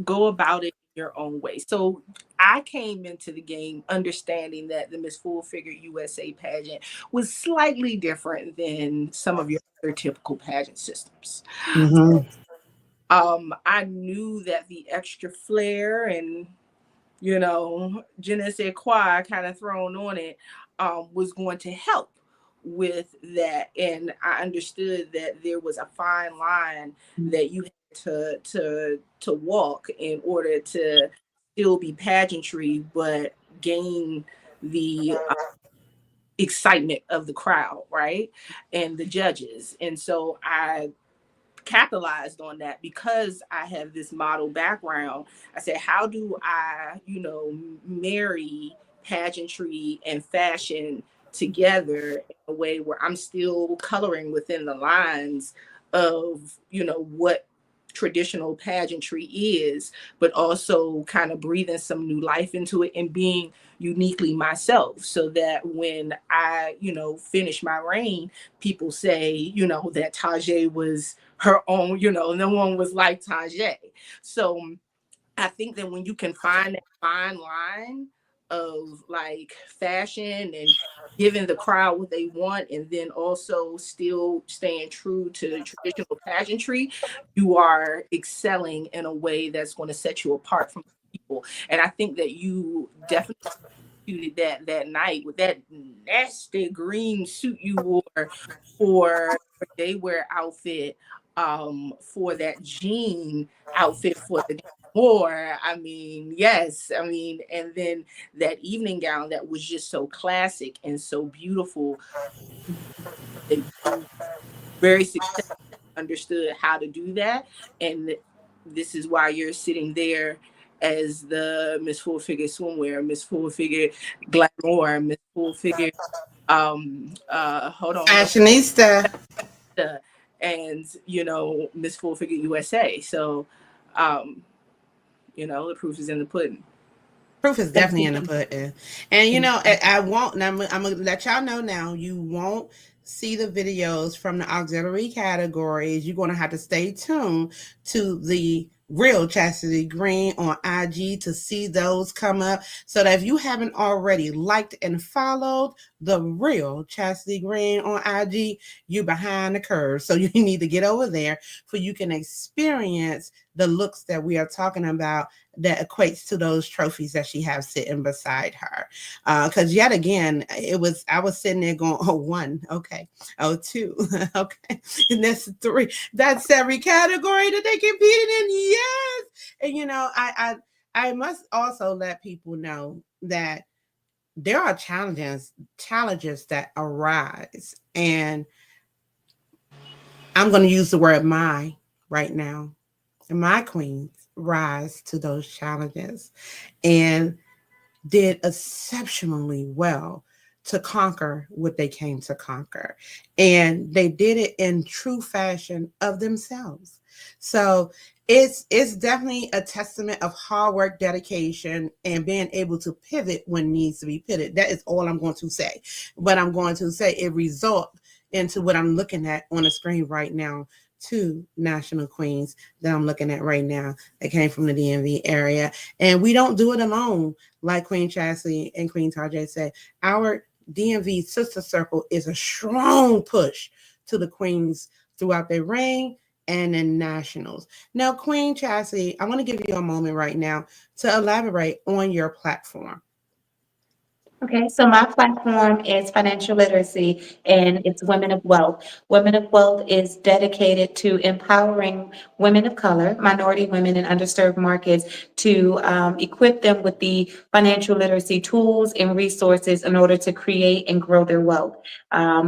go about it your own way. So I came into the game understanding that the Miss Full Figure USA pageant was slightly different than some of your other typical pageant systems. Mm-hmm. I knew that the extra flair and je ne sais quoi kind of thrown on it, was going to help with that. And I understood that there was a fine line that you had to walk in order to still be pageantry, but gain the excitement of the crowd, right? And the judges. And so I capitalized on that because I have this model background. I said, how do I, marry pageantry and fashion together in a way where I'm still coloring within the lines of, what traditional pageantry is, but also kind of breathing some new life into it and being uniquely myself, so that when I, finish my reign, people say, that Tajay was her own, no one was like Tajay. So I think that when you can find that fine line of like fashion and giving the crowd what they want, and then also still staying true to traditional pageantry, you are excelling in a way that's going to set you apart from people. And I think that you definitely executed that night with that nasty green suit you wore for your day wear outfit, for that jean outfit for the day more. I mean, yes, I mean, and then that evening gown that was just so classic and so beautiful, that you very successfully understood how to do that. And this is why you're sitting there as the Miss Full Figure swimwear, Miss Full Figure glamour, Miss Full Figure hold on, Fashionista. and Miss Full Figure USA. So um, the proof is in the pudding. Proof is definitely in the pudding. And I won't, and I'm gonna let y'all know now, you won't see the videos from the auxiliary categories, you're going to have to stay tuned to the real Chastity Greene on IG to see those come up. So that if you haven't already liked and followed the real Chastity Greene on IG, you're behind the curve. So you need to get over there for you can experience the looks that we are talking about that equates to those trophies that she has sitting beside her. Because yet again, I was sitting there going, oh, one, okay, oh, two, okay, and that's three. That's every category that they competed in. Yes, and I must also let people know that there are challenges that arise, and I'm going to use the word "my" right now. And my queens rise to those challenges, and did exceptionally well to conquer what they came to conquer. And they did it in true fashion of themselves. So it's definitely a testament of hard work, dedication, and being able to pivot when needs to be pivoted. That is all I'm going to say. But I'm going to say it results into what I'm looking at on the screen right now. Two national queens that I'm looking at right now that came from the DMV area. And we don't do it alone like Queen Chastity and Queen Tarjay said, our DMV sister circle is a strong push to the queens throughout their reign and in nationals. Now, Queen Chastity, I want to give you a moment right now to elaborate on your platform. Okay, so my platform is financial literacy and it's Women of Wealth. Women of Wealth is dedicated to empowering women of color, minority women in underserved markets to equip them with the financial literacy tools and resources in order to create and grow their wealth.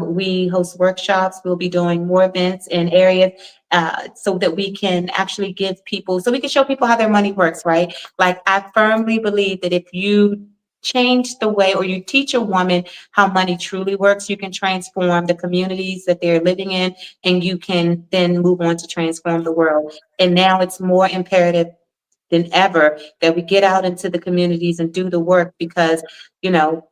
We host workshops, we'll be doing more events in areas so that we can actually give people, so we can show people how their money works, right? Like I firmly believe that if you change the way or you teach a woman how money truly works, you can transform the communities that they're living in and you can then move on to transform the world. And now it's more imperative than ever that we get out into the communities and do the work because, you know,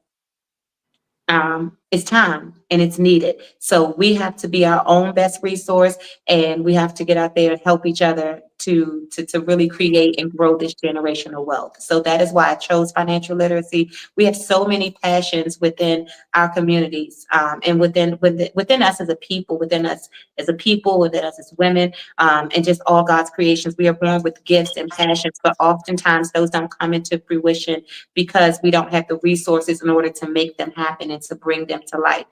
it's time and it's needed. So we have to be our own best resource and we have to get out there and help each other to really create and grow this generational wealth. So that is why I chose financial literacy. We have so many passions within our communities and within us as a people, within us as a people, within us as women, and just all God's creations. We are born with gifts and passions, but oftentimes those don't come into fruition because we don't have the resources in order to make them happen and to bring them to life.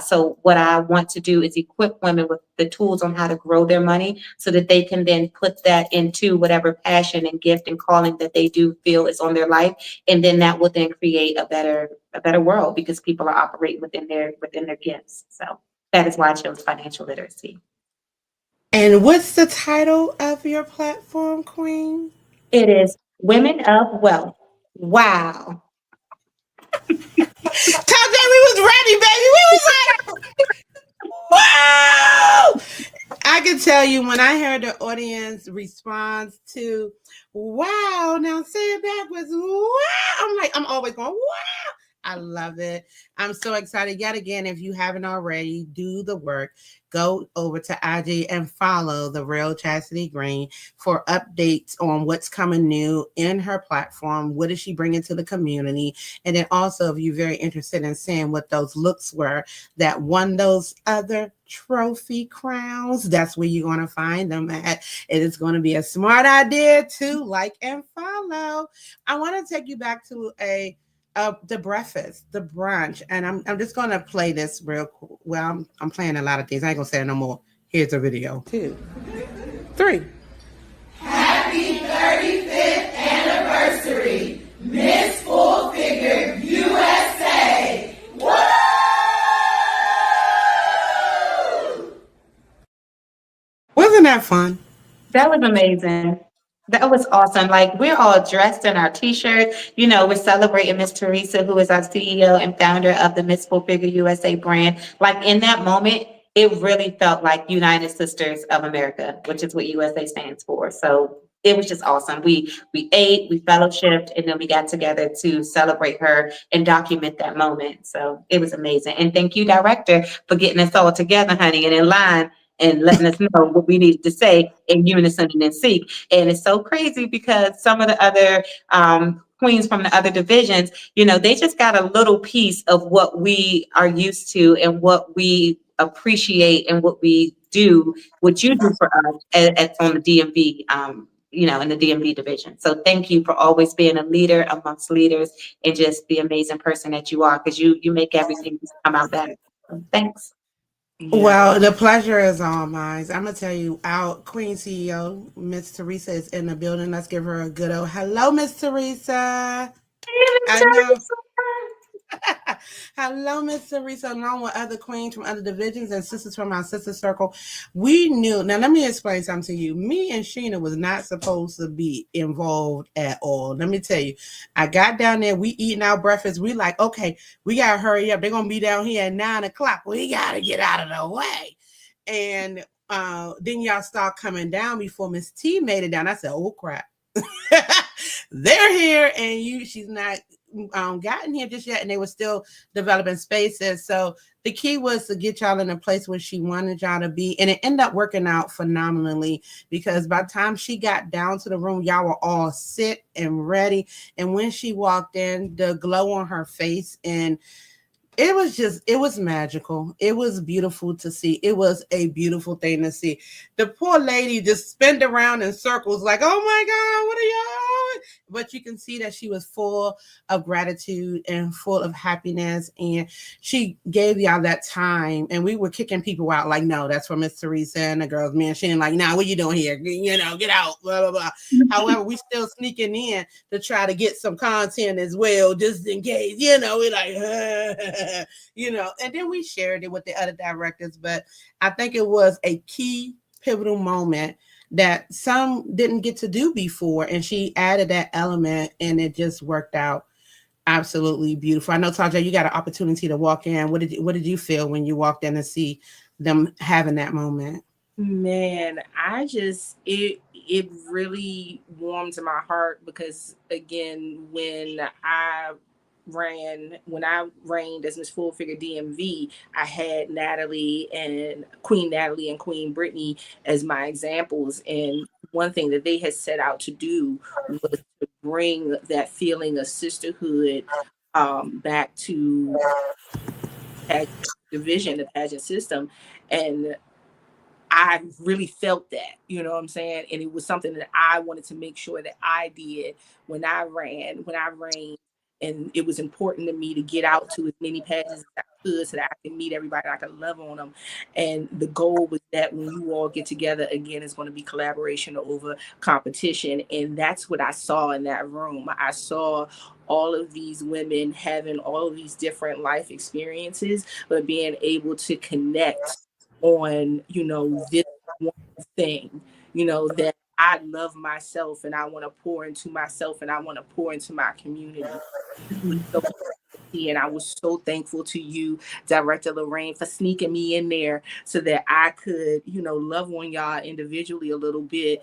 So what I want to do is equip women with the tools on how to grow their money so that they can then put that into whatever passion and gift and calling that they do feel is on their life. And then that will then create a better world because people are operating within their gifts. So that is why I chose financial literacy. And what's the title of your platform, Queen? It is Women of Wealth. Wow. Tajay, we was ready, baby. We was like, wow! I can tell you when I heard the audience response to wow, now say it backwards, wow. I'm like, I'm always going, wow. I love it. I'm so excited. Yet again, if you haven't already, do the work. Go over to IG and follow the real Chastity Greene for updates on what's coming new in her platform. What is she bringing to the community? And then also, if you're very interested in seeing what those looks were that won those other trophy crowns, that's where you're going to find them at. It is going to be a smart idea to like and follow. I want to take you back to the breakfast, the brunch, and I'm just gonna play this real cool. Well, I'm playing a lot of things. I ain't gonna say it no more. Here's a video. 2, 3. Happy 35th anniversary, Miss Full Figure USA. Woo! Wasn't that fun? That was amazing. That was awesome. Like we're all dressed in our t-shirts. You know, we're celebrating Miss Teresa, who is our CEO and founder of the Miss Full Figure USA brand. Like in that moment, it really felt like United Sisters of America, which is what USA stands for. So it was just awesome. We ate, we fellowshipped, and then we got together to celebrate her and document that moment. So it was amazing. And thank you, director, for getting us all together, honey, and in line and letting us know what we needed to say in unison and in sync. And it's so crazy because some of the other queens from the other divisions, they just got a little piece of what we are used to and what we appreciate and what we do, what you do for us on the DMV, in the DMV division. So thank you for always being a leader amongst leaders and just the amazing person that you are, because you make everything just come out better. So thanks. Yeah. Well, the pleasure is all mine. I'm gonna tell you, our Queen CEO, Miss Teresa, is in the building. Let's give her a good old hello, Miss Teresa. I know. Hello, Miss Teresa, along with other queens from other divisions and sisters from our sister circle. We knew. Now, let me explain something to you. Me and Sheena was not supposed to be involved at all. Let me tell you. I got down there. We eating our breakfast. We like, okay, we gotta hurry up. They're gonna be down here at 9 o'clock. We gotta get out of the way. And then y'all start coming down before Miss T made it down. I said, oh crap. They're here and she's not gotten here just yet, and they were still developing spaces. So the key was to get y'all in a place where she wanted y'all to be, and it ended up working out phenomenally, because by the time she got down to the room, y'all were all sit and ready. And when she walked in, the glow on her face, and it was magical. It was beautiful to see. It was a beautiful thing to see. The poor lady just spun around in circles like, oh my God, what are y'all? But you can see that she was full of gratitude and full of happiness. And she gave y'all that time. And we were kicking people out like, no, that's for Miss Teresa and the girls. Man, she ain't like, nah, what you doing here? Get out, blah, blah, blah. However, we still sneaking in to try to get some content as well, just in case, we're like, and then we shared it with the other directors. But I think it was a key pivotal moment that some didn't get to do before, and she added that element, and it just worked out absolutely beautiful. I know, Taja, you got an opportunity to walk in. What did you feel when you walked in and see them having that moment? Man, it really warmed my heart because again, when I reigned as Miss Full Figure DMV, I had Queen Natalie and Queen Brittany as my examples. And one thing that they had set out to do was to bring that feeling of sisterhood back to pageant division, the pageant system. And I really felt that, you know what I'm saying? And it was something that I wanted to make sure that I did when I reigned. And it was important to me to get out to as many pageants as I could so that I could meet everybody, I could love on them. And the goal was that when you all get together again, it's going to be collaboration over competition. And that's what I saw in that room. I saw all of these women having all of these different life experiences, but being able to connect on, this one thing, that I love myself and I want to pour into myself and I want to pour into my community. It was so easy, and I was so thankful to you, Director Lorraine, for sneaking me in there so that I could, love on y'all individually a little bit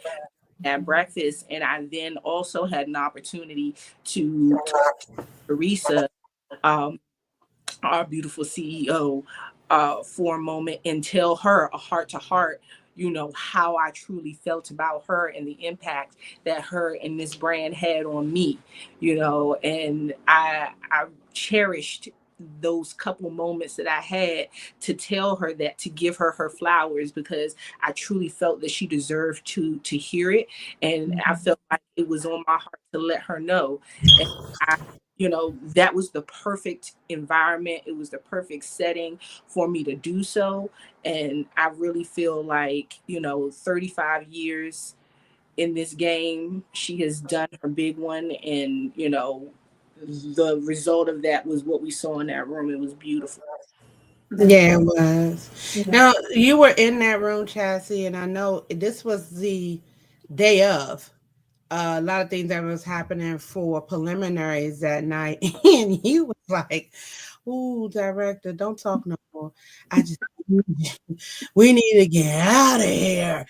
at breakfast. And I then also had an opportunity to talk to Teresa, um, our beautiful CEO, for a moment and tell her a heart to heart, how I truly felt about her and the impact that her and this brand had on me, and I cherished those couple moments that I had to tell her that, to give her her flowers, because I truly felt that she deserved to hear it. And I felt like it was on my heart to let her know. And I that was the perfect environment. It was the perfect setting for me to do so. And I really feel like, 35 years in this game, she has done her big one. And, the result of that was what we saw in that room. It was beautiful. Yeah, it was. Now, you were in that room, Chassie, and I know this was the day of a lot of things that was happening for preliminaries that night. And you was like, ooh, director, don't talk no more. I just, we need to get out of here.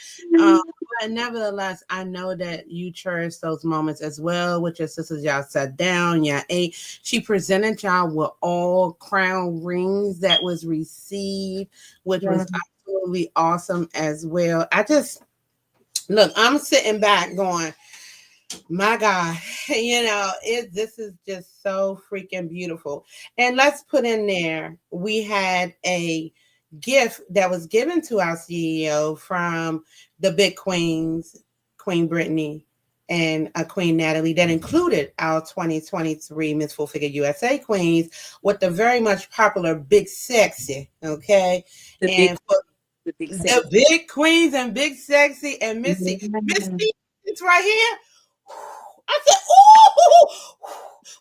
But nevertheless, I know that you cherish those moments as well with your sisters. Y'all sat down, y'all ate. She presented y'all with all crown rings that was received, which was absolutely awesome as well. I just look, I'm sitting back going, my God, this is just so freaking beautiful. And let's put in there, we had a gift that was given to our CEO from the big queens, Queen Brittany and Queen Natalie, that included our 2023 Miss Full Figure USA queens with the very much popular Big Sexy, okay? The And for big the big queens and Big Sexy and Missy, it's right here. I said,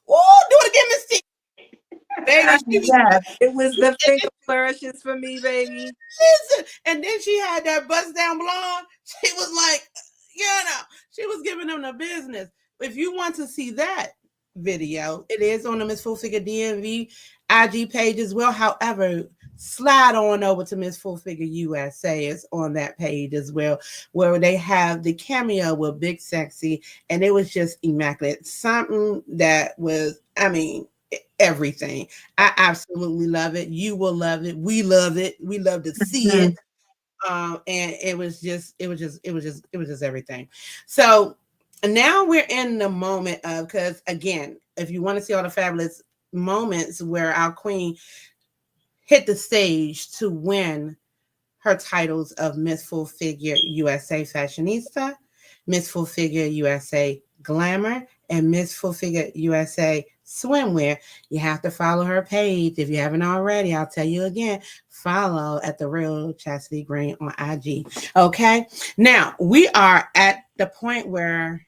ooh, do it again, Miss T. Baby, she was Yes. It was the finger flourishes for me, baby. listen. And then she had that bust down blonde. She was like, she was giving them the business. If you want to see that video, it is on the Miss Full Figure DMV IG page as well. However, slide on over to Miss Full Figure USA. It's on that page as well, where they have the cameo with Big Sexy, and it was just immaculate. Something that was, I mean, everything. I absolutely love it. You will love it. We love it. We love to see it. And it was just everything. So now we're in the moment of, because again, if you want to see all the fabulous moments where our queen hit the stage to win her titles of Miss Full Figure USA Fashionista, Miss Full Figure USA Glamour, and Miss Full Figure USA Swimwear, you have to follow her page. If you haven't already, I'll tell you again, follow at the Real Chasity Greene on IG. Okay. Now we are at the point where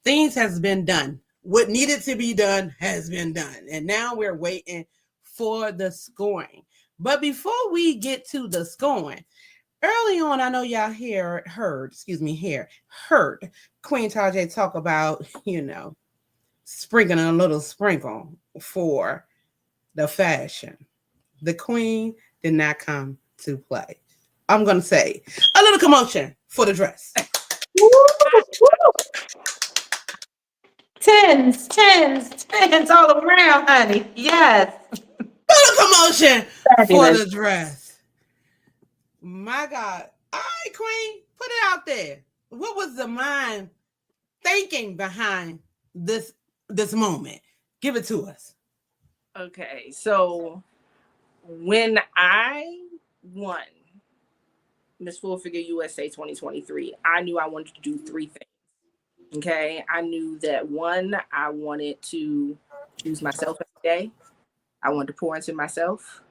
things has been done. What needed to be done has been done. And now we're waiting for the scoring. But before we get to the scoring, early on, I know y'all heard Queen Tajay talk about, sprinkling a little sprinkle for the fashion. The queen did not come to play. I'm going to say a little commotion for the dress. Woo, woo. Tens all around, honey. Yes. Little commotion for Fabulous. the dress. My God. All right, queen, put it out there. What was the mind thinking behind this moment? Give it to us. Okay, so when I won Miss Full Figure USA 2023, I knew I wanted to do three things. Okay, I knew that one, I wanted to choose myself every day. I wanted to pour into myself.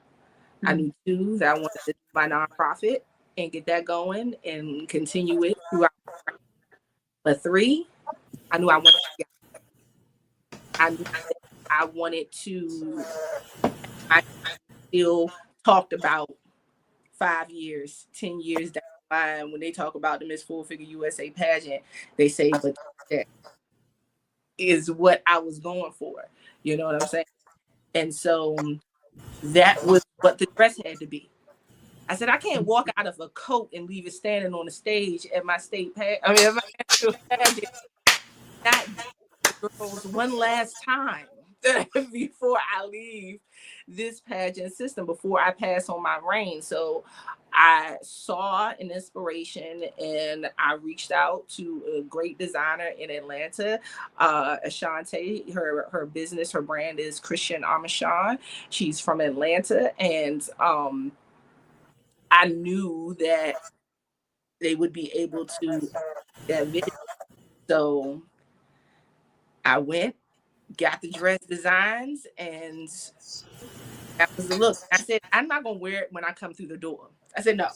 I knew two, that I wanted to do my nonprofit and get that going and continue it throughout. But three, I knew I wanted to get, I knew that I wanted to, I still talked about 5 years, 10 years down the line, when they talk about the Miss Full Figure USA pageant, they say, but that is what I was going for. You know what I'm saying? And so that was what the dress had to be. I said, I can't walk out of a coat and leave it standing on the stage at my at my national pageant, not the girls one last time before I leave this pageant system, before I pass on my reign. So I saw an inspiration and I reached out to a great designer in Atlanta, Ashante. Her business, her brand is Christian Armachon. She's from Atlanta, and I knew that they would be able to that video. So I went, got the dress designs, and that was the look. I said, I'm not gonna wear it when I come through the door. I said, no.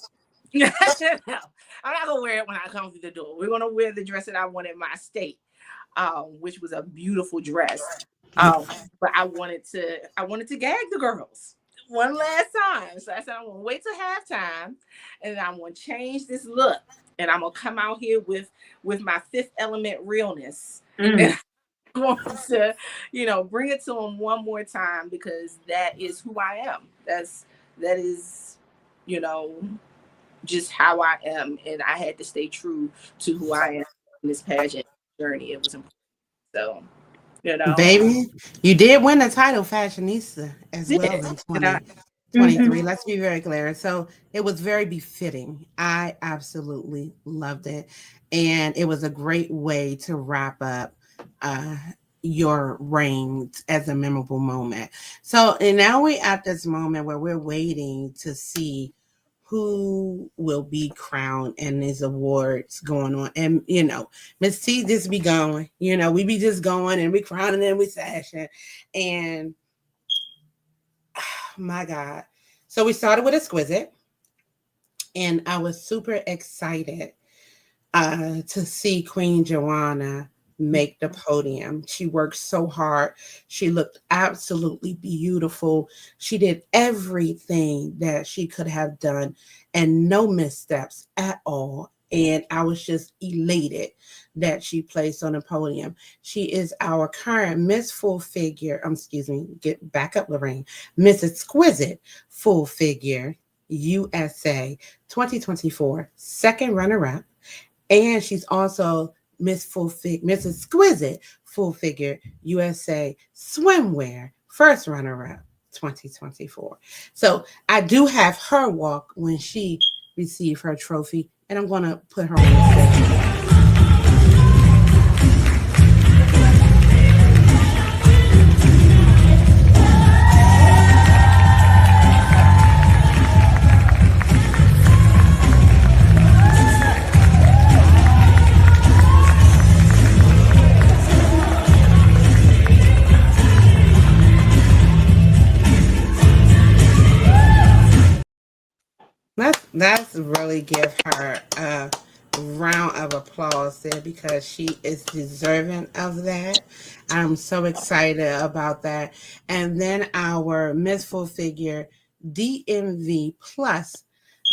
I said, no, I'm not gonna wear it when I come through the door. We're gonna wear the dress that I wanted in my state, which was a beautiful dress. But I wanted to gag the girls one last time. So I said, I'm gonna wait till halftime, and I'm gonna change this look, and I'm gonna come out here with my Fifth Element realness. And going to, bring it to them one more time, because that is who I am. That is, just how I am, and I had to stay true to who I am in this pageant journey. It was important. So, you know, Baby, you did win the title fashionista as did well in and I 2023. Let's be very clear. So it was very befitting. I absolutely loved it. And it was a great way to wrap up uh, your reign as a memorable moment. So, and now we're at this moment where we're waiting to see who will be crowned and these awards going on. And, Miss T just be going, we be just going and we crowning and we sashing. And my God. So we started with Exquisite, and I was super excited to see Queen Joanna make the podium. She worked so hard. She looked absolutely beautiful. She did everything that she could have done and no missteps at all. And I was just elated that she placed on the podium. She is our current Miss Full Figure, excuse me, get back up, Lorraine, Miss Exquisite Full Figure USA 2024, second runner up, and she's also Miss Exquisite Full Figure USA Swimwear first runner up 2024. So I do have her walk when she received her trophy, and I'm going to put her on the stage. Let's really give her a round of applause there because she is deserving of that. I'm so excited about that. And then our Miss Full Figure DMV Plus,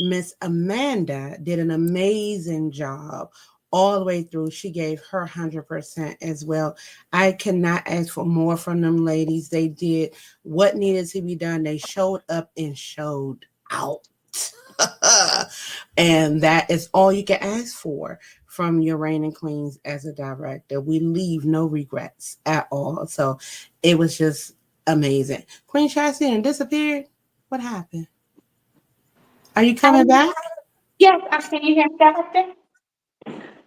Miss Amanda, did an amazing job all the way through. She gave her 100% as well. I cannot ask for more from them ladies. They did what needed to be done. They showed up and showed out. And that is all you can ask for from your reigning queens as a director. We leave no regrets at all. So it was just amazing. Queen Chasity and disappeared. What happened? Are you coming back? Yes, I can you hear me, Doctor?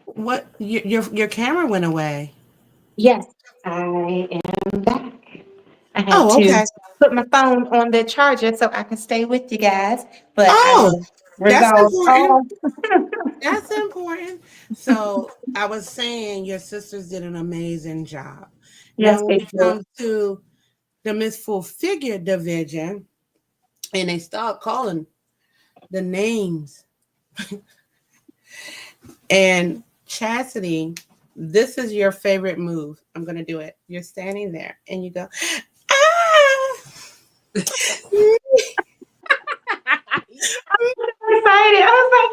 What your camera went away. Yes, I am back. I had Oh, to okay. put my phone on the charger so I can stay with you guys, but I Oh, have that's resolved important. all. That's important. So I was saying your sisters did an amazing job. Yes, Now when they we did. come to the Miss Full Figure division, and they start calling the names. And Chastity, this is your favorite move. I'm going to do it. You're standing there and you go, ah! Excited. I was like,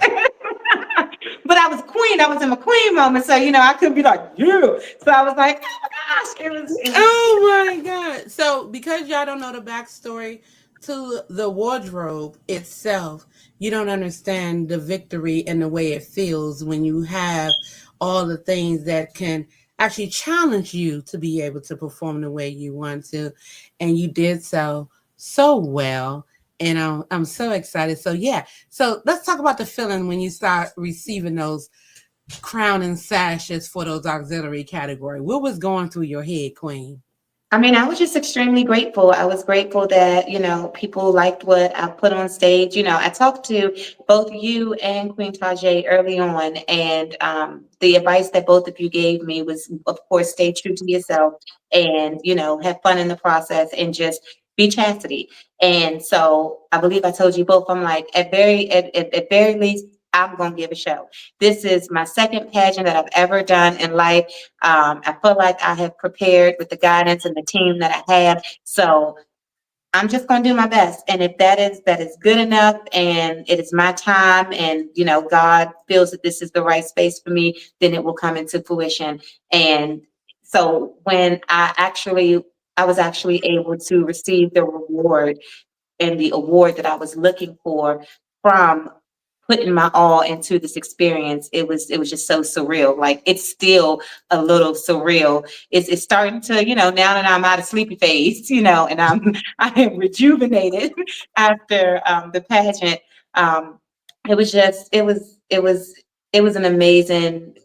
yes. But I was queen. I was in my queen moment. So, I couldn't be like, yeah. So I was like, oh my gosh. It was. Oh my God. So, because y'all don't know the backstory to the wardrobe itself, you don't understand the victory and the way it feels when you have all the things that can actually challenge you to be able to perform the way you want to. And you did so well. And I'm so excited. So, yeah. So, let's talk about the feeling when you start receiving those crown and sashes for those auxiliary category. What was going through your head, Queen? I mean, I was just extremely grateful. I was grateful that, people liked what I put on stage. I talked to both you and Queen Tajay early on, and the advice that both of you gave me was, of course, stay true to yourself and, have fun in the process and just be chastity. And so I believe I told you both, I'm like, at very least, I'm going to give a show. This is my second pageant that I've ever done in life. I feel like I have prepared with the guidance and the team that I have. So I'm just going to do my best. And if that is good enough and it is my time and, God feels that this is the right space for me, then it will come into fruition. And so when I was actually able to receive the reward and the award that I was looking for from putting my all into this experience. It was just so surreal. Like it's still a little surreal. It's starting to, now that I'm out of sleepy phase, and I am rejuvenated after the pageant. Um, it was just it was an amazing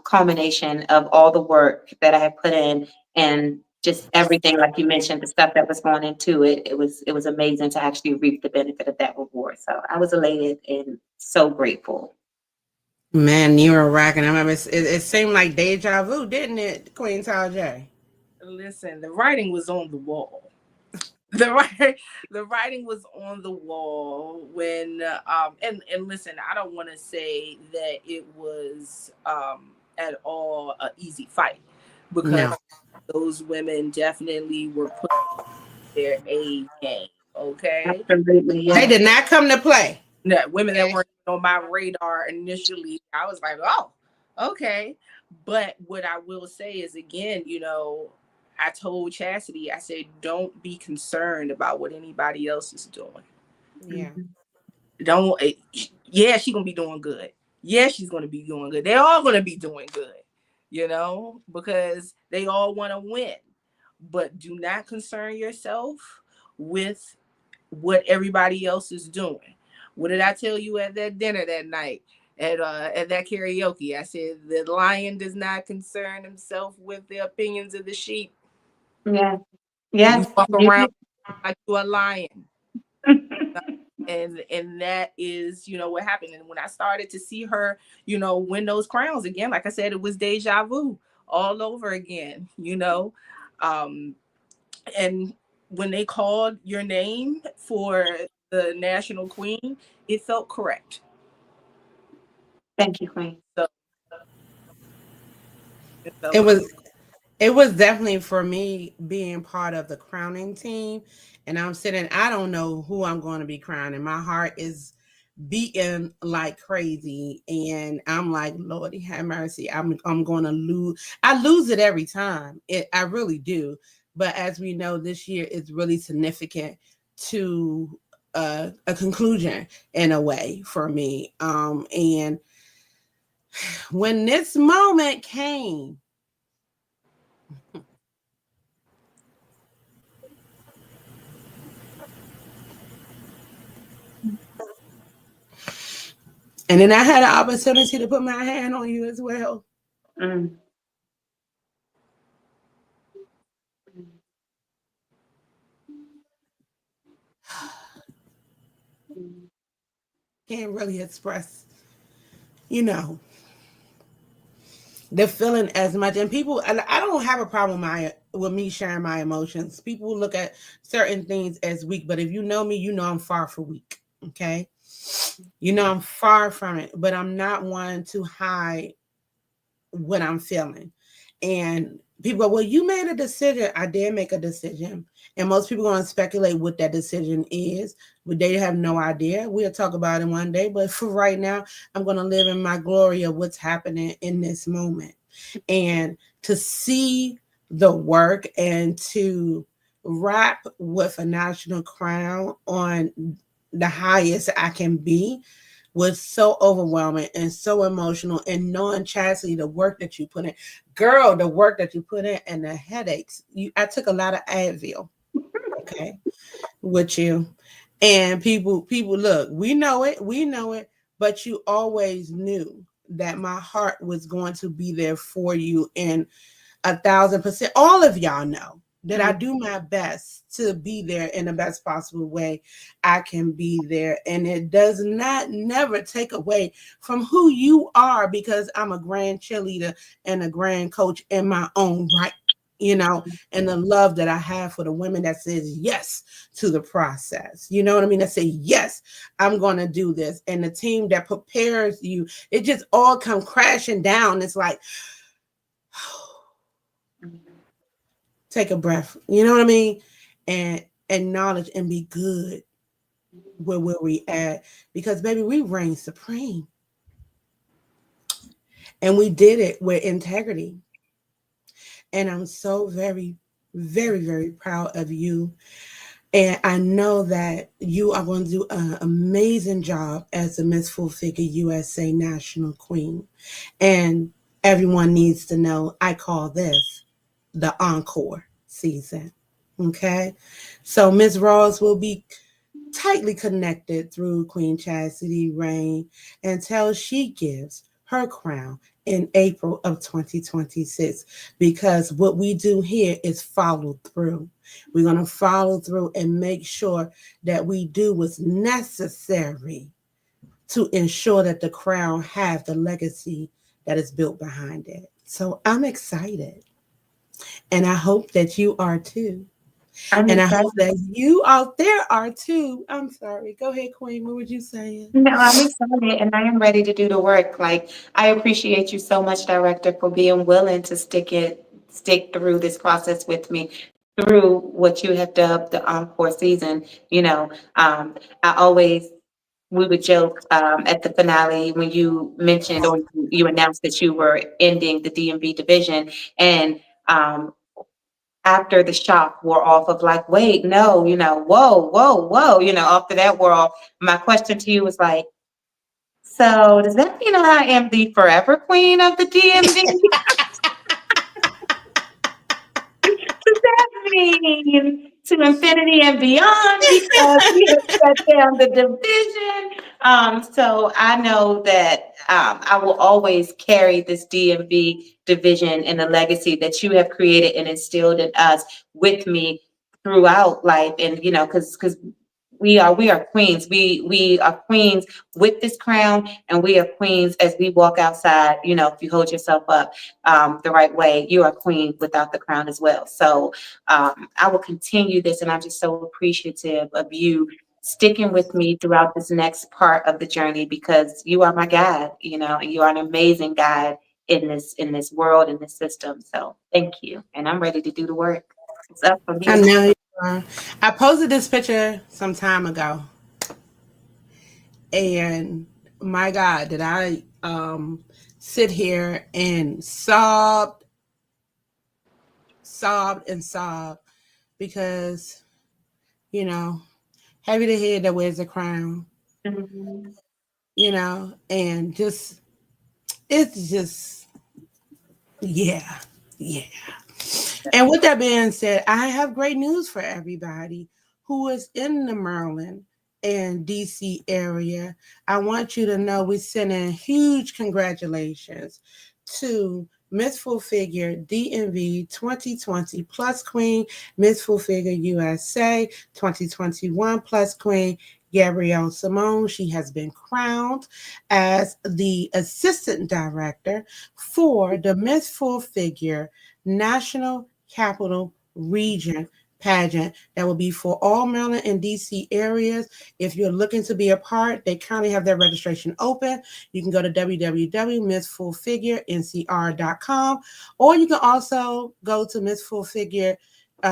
culmination of all the work that I had put in, and just everything, like you mentioned, the stuff that was going into it. It was amazing to actually reap the benefit of that reward. So I was elated and so grateful. Man, you were racking. I remember it seemed like deja vu, didn't it, Queen Tal J? Listen, the writing was on the wall. The writing was on the wall when and listen, I don't want to say that it was at all an easy fight, because No. those women definitely were put their A game. Okay, Absolutely, They yeah. did not come to play. women that weren't on my radar initially, I was like, oh, okay. But what I will say is, again, I told Chasity, I said, don't be concerned about what anybody else is doing. Yeah. Don't, yeah, she's gonna be doing good. Yeah, she's gonna be doing good. They're all gonna be doing good, because they all want to win. But do not concern yourself with what everybody else is doing. What did I tell you at that dinner that night? At that karaoke, I said the lion does not concern himself with the opinions of the sheep. Yeah. You Yes, walk you around did. like you're a lion, and that is what happened. And when I started to see her, win those crowns again, like I said, it was deja vu all over again. Um, and when they called your name for the national queen, it felt correct. Thank you, Queen. So it It felt correct. was it was definitely for me being part of the crowning team. And I'm sitting, I don't know who I'm going to be crowning. My heart is beating like crazy. And I'm like, Lordy have mercy. I'm gonna lose. I lose it every time. I really do. But as we know, this year is really significant to a conclusion in a way for me. And when this moment came, and then I had an opportunity to put my hand on you as well. Mm. Can't really express, you know, the feeling as much. And people, and I don't have a problem with me sharing my emotions. People look at certain things as weak, but if you know me, you know I'm far from weak. Okay, you know I'm far from it, but I'm not one to hide what I'm feeling. And people go, well, you made a decision. I did make a decision. And most people are going to speculate what that decision is, but they have no idea. We'll talk about it one day. But for right now, I'm going to live in my glory of what's happening in this moment. And to see the work and to wrap with a national crown on the highest I can be was so overwhelming and so emotional. And knowing Chastity, the work that you put in, girl, the work that you put in, and the headaches. I took a lot of Advil, okay, with you. And people, look, we know it, but you always knew that my heart was going to be there for you, and 1,000%. All of y'all know that I Mm. do my best to be there in the best possible way I can be there. And it does not never take away from who you are, because I'm a grand cheerleader and a grand coach in my own right. And the love that I have for the women that says yes to the process. You know what I mean? That say, yes, I'm going to do this. And the team that prepares you, it just all come crashing down. It's like, take a breath, you know what I mean? And acknowledge and be good where we at. Because baby, we reign supreme. And we did it with integrity. And I'm so very, very, very proud of you. And I know that you are going to do an amazing job as the Miss Full Figure USA National Queen. And everyone needs to know I call this the encore season. Okay. So Miss Ross will be tightly connected through Queen Chasity Greene until she gives her crown in April of 2026. Because what we do here is follow through. We're going to follow through and make sure that we do what's necessary to ensure that the crown have the legacy that is built behind it. So I'm excited, and I hope that you are too. I'm And I hope excited. that you out there are too. I'm sorry. Go ahead, Queen. What were you saying? No, I'm excited and I am ready to do the work. Like, I appreciate you so much, Director, for being willing to stick through this process with me through what you have dubbed the encore season. I always we would joke at the finale when you mentioned or you announced that you were ending the DMV division, and um, after the shock wore off of like, wait, no, whoa, whoa, whoa, after that wore off, my question to you was like, so does that mean I am the forever queen of the DMV? Does that mean to infinity and beyond because we have shut down the division? So I know that I will always carry this DMV division and the legacy that you have created and instilled in us with me throughout life. And because we are queens. We are queens with this crown, and we are queens as we walk outside. If you hold yourself up the right way, you are queen without the crown as well. So I will continue this, and I'm just so appreciative of you sticking with me throughout this next part of the journey because you are my guide. And you are an amazing guide in this world, in this system. So thank you, and I'm ready to do the work. It's up from I here. know you are. I posted this picture some time ago, and my God, did I sit here and sobbed and sobbed because you know, heavy the head that wears a crown, Mhm. and just it's just yeah, yeah. And with that being said, I have great news for everybody who is in the Maryland and DC area. I want you to know we send in huge congratulations to Miss Full Figure DMV 2020 Plus Queen, Miss Full Figure USA 2021 Plus Queen, Gabrielle Simone. She has been crowned as the Assistant Director for the Miss Full Figure National Capital Region pageant that will be for all Maryland and DC areas. If you're looking to be a part, they currently have their registration open. You can go to www.missfullfigurencr.com, or you can also go to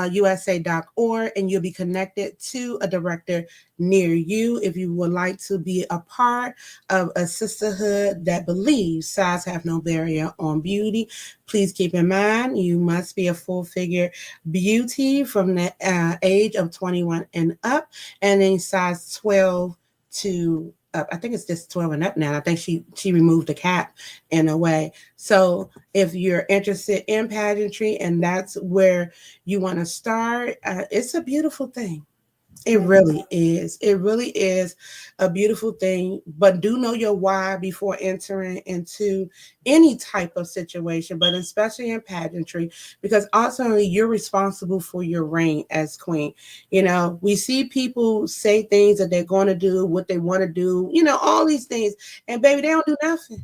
USA.org, and you'll be connected to a director near you if you would like to be a part of a sisterhood that believes size have no barrier on beauty. Please keep in mind you must be a full figure beauty from the age of 21 and up, and then size 12 to up. I think it's just 12 and up now. I think she removed the cap in a way. So if you're interested in pageantry and that's where you want to start, it's a beautiful thing. It really is. It really is a beautiful thing. But do know your why before entering into any type of situation, but especially in pageantry, because ultimately you're responsible for your reign as queen. We see people say things that they're going to do, what they want to do, all these things. And baby, they don't do nothing.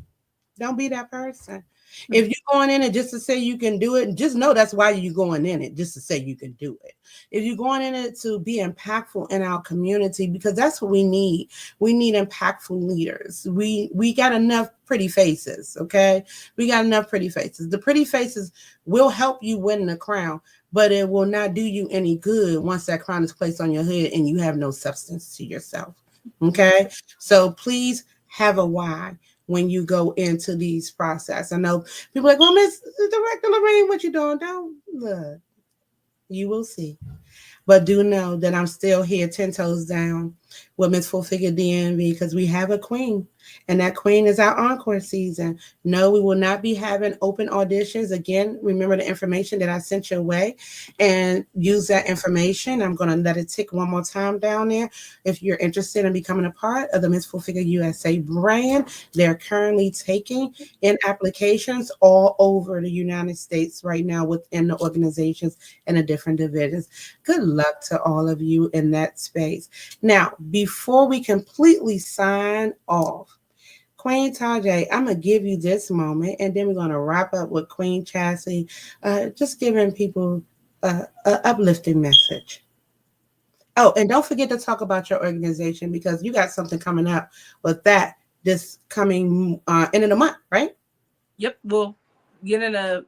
Don't be that person. If you're going in it just to say you can do it, just know that's why you're going in it, just to say you can do it. If you're going in it to be impactful in our community, because that's what we need. We need impactful leaders. We got enough pretty faces, okay? We got enough pretty faces. The pretty faces will help you win the crown, but it will not do you any good once that crown is placed on your head and you have no substance to yourself. Okay? So please have a why when you go into these process. I know people are like, well, Miss Director Lorraine, what you doing? Don't look. You will see. But do know that I'm still here 10 toes down with Miss Full Figure DMV because we have a queen. And that queen is our encore season. No, we will not be having open auditions. Again, remember the information that I sent your way and use that information. I'm going to let it tick one more time down there. If you're interested in becoming a part of the Miss Full Figure USA brand, they're currently taking in applications all over the United States right now within the organizations and the different divisions. Good luck to all of you in that space. Now, before we completely sign off, Queen Tajay, I'm going to give you this moment and then we're going to wrap up with Queen Chassie, just giving people an uplifting message. Oh, and don't forget to talk about your organization because you got something coming up with that this coming end of the month, right? Yep. Well, beginning of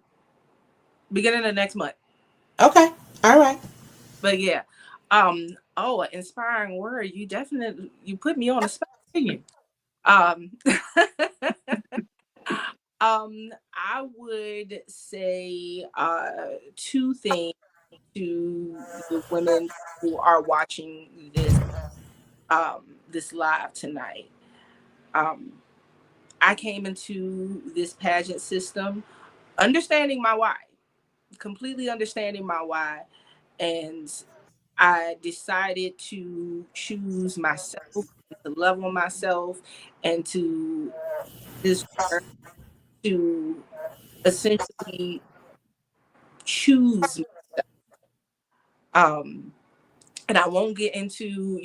beginning of next month. Okay. All right. But yeah. Oh, an inspiring word. You put me on the spot, didn't you? Um I would say two things to the women who are watching um this live tonight. Um I came into this pageant system understanding my why, completely understanding my why, and I decided to choose myself, to love on myself, and to this journey to essentially choose. Um, and I won't get into,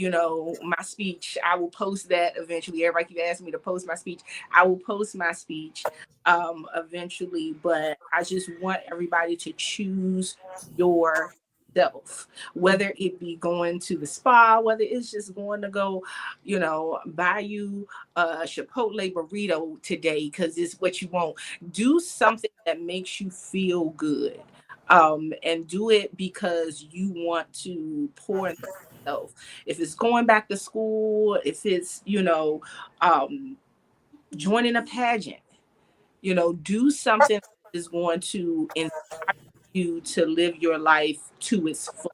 my speech. I will post that eventually. Everybody keep asking me to post my speech. I will post my speech eventually, but I just want everybody to choose yourself, whether it be going to the spa, whether it's just going to go, buy you a Chipotle burrito today because it's what you want. Do something that makes you feel good, and do it because you want to pour into yourself. If it's going back to school, if it's um, joining a pageant, do something that is going to inspire you to live your life to its full.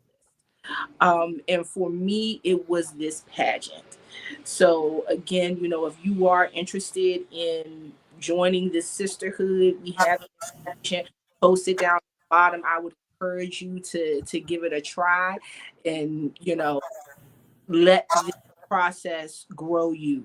And for me, it was this pageant. So again, if you are interested in joining this sisterhood, we have information posted down at the bottom. I would encourage you to give it a try, and let this process grow you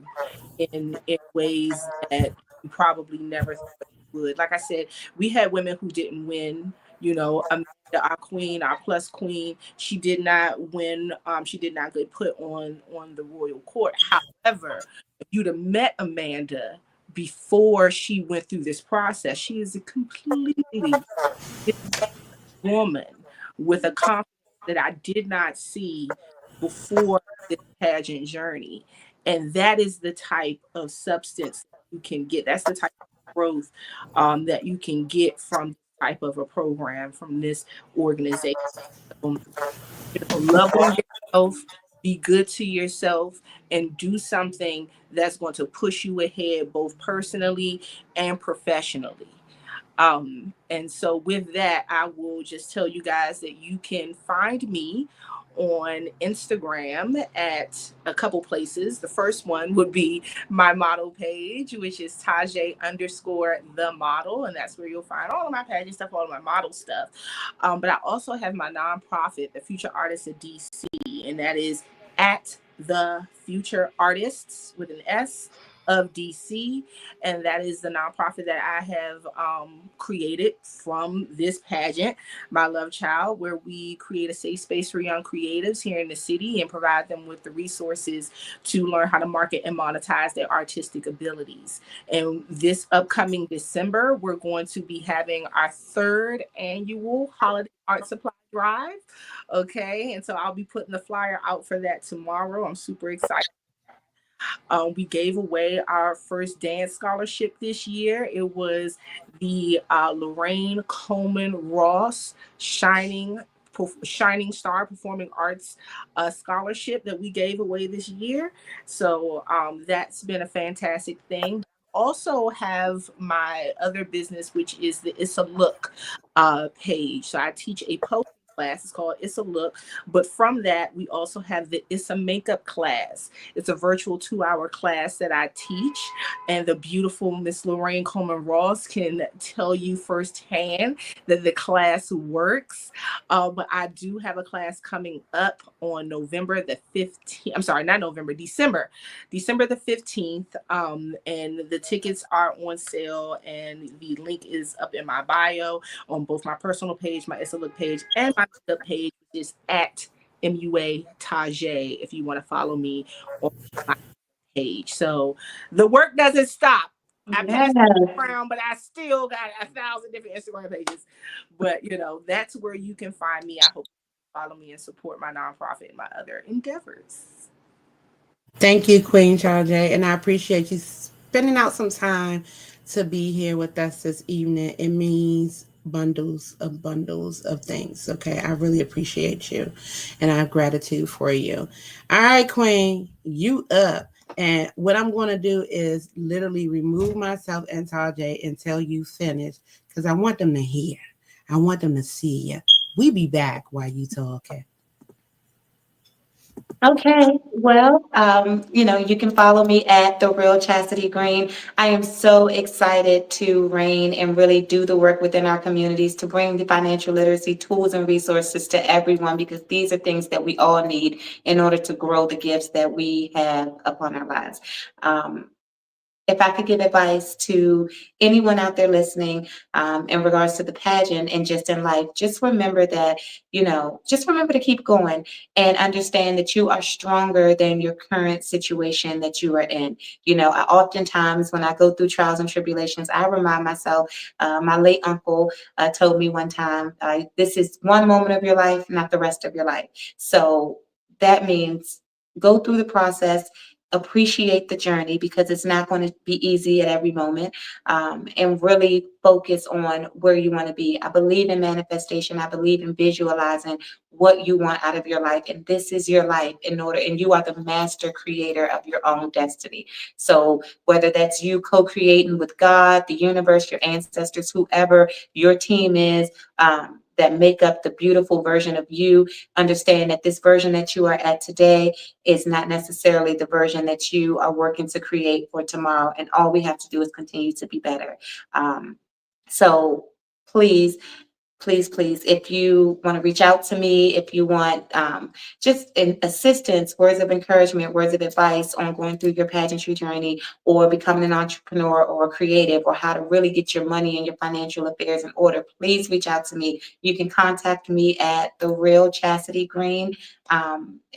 in ways that you probably never thought you would. Like I said, we had women who didn't win. Amanda, our queen, our plus queen, she did not win. She did not get put on the royal court. However, if you'd have met Amanda before she went through this process, she is a completely woman with a confidence that I did not see before this pageant journey. And that is the type of substance you can get. That's the type of growth that you can get from this type of a program, from this organization. So, love on yourself, be good to yourself, and do something that's going to push you ahead both personally and professionally. And so with that, I will just tell you guys that you can find me on Instagram at a couple places. The first one would be my model page, which is Tajay underscore the model. And that's where you'll find all of my pageant stuff, all of my model stuff. But I also have my nonprofit, the Future Artists of DC, and that is at the Future Artists with an S of DC, and that is the nonprofit that I have created from this pageant, My Love Child, where we create a safe space for young creatives here in the city and provide them with the resources to learn how to market and monetize their artistic abilities. And this upcoming December, we're going to be having our third annual holiday art supply drive. Okay, and so I'll be putting the flyer out for that tomorrow. I'm super excited. We gave away our first dance scholarship this year. It was the Lorraine Coleman Ross Shining Star Performing Arts scholarship that we gave away this year. So that's been a fantastic thing. Also have my other business, which is the It's a Look page. So I teach a poetry class. It's called It's a Look. But from that, we also have the It's a Makeup class. It's a virtual 2-hour class that I teach. And the beautiful Miss Lorraine Coleman Ross can tell you firsthand that the class works. But I do have a class coming up on November the 15th. I'm sorry, not November, December the 15th. And the tickets are on sale, and the link is up in my bio on both my personal page, my It's a Look page, and my makeup page, which is at MUA Tajay, if you want to follow me on my page. So the work doesn't stop. I Yes. pass around, but I still got 1,000 different Instagram pages. But that's where you can find me. I hope you follow me and support my nonprofit and my other endeavors. Thank you, Queen Charge, and I appreciate you spending out some time to be here with us this evening. It means bundles of things. Okay, I really appreciate you, and I have gratitude for you. All right, Queen, you up. And what I'm going to do is literally remove myself and Tajay until you finish, because I want them to hear. I want them to see you. We be back while you talking. Okay, well, you can follow me at The Real Chastity Greene. I am so excited to reign and really do the work within our communities to bring the financial literacy tools and resources to everyone, because these are things that we all need in order to grow the gifts that we have upon our lives. Um, if I could give advice to anyone out there listening, in regards to the pageant and just in life, just remember that, just remember to keep going and understand that you are stronger than your current situation that you are in. I oftentimes, when I go through trials and tribulations, I remind myself, my late uncle told me one time, this is one moment of your life, not the rest of your life. So that means go through the process, appreciate the journey, because it's not going to be easy at every moment, and really focus on where you want to be. I believe in manifestation. I believe in visualizing what you want out of your life, and this is your life and you are the master creator of your own destiny. So whether that's you co-creating with God, the universe, your ancestors, whoever your team is, that make up the beautiful version of you, understand that this version that you are at today is not necessarily the version that you are working to create for tomorrow. And all we have to do is continue to be better. So please, please, if you want to reach out to me, if you want just assistance, words of encouragement, words of advice on going through your pageantry journey, or becoming an entrepreneur or a creative, or how to really get your money and your financial affairs in order, please reach out to me. You can contact me at The Real Chastity Greene.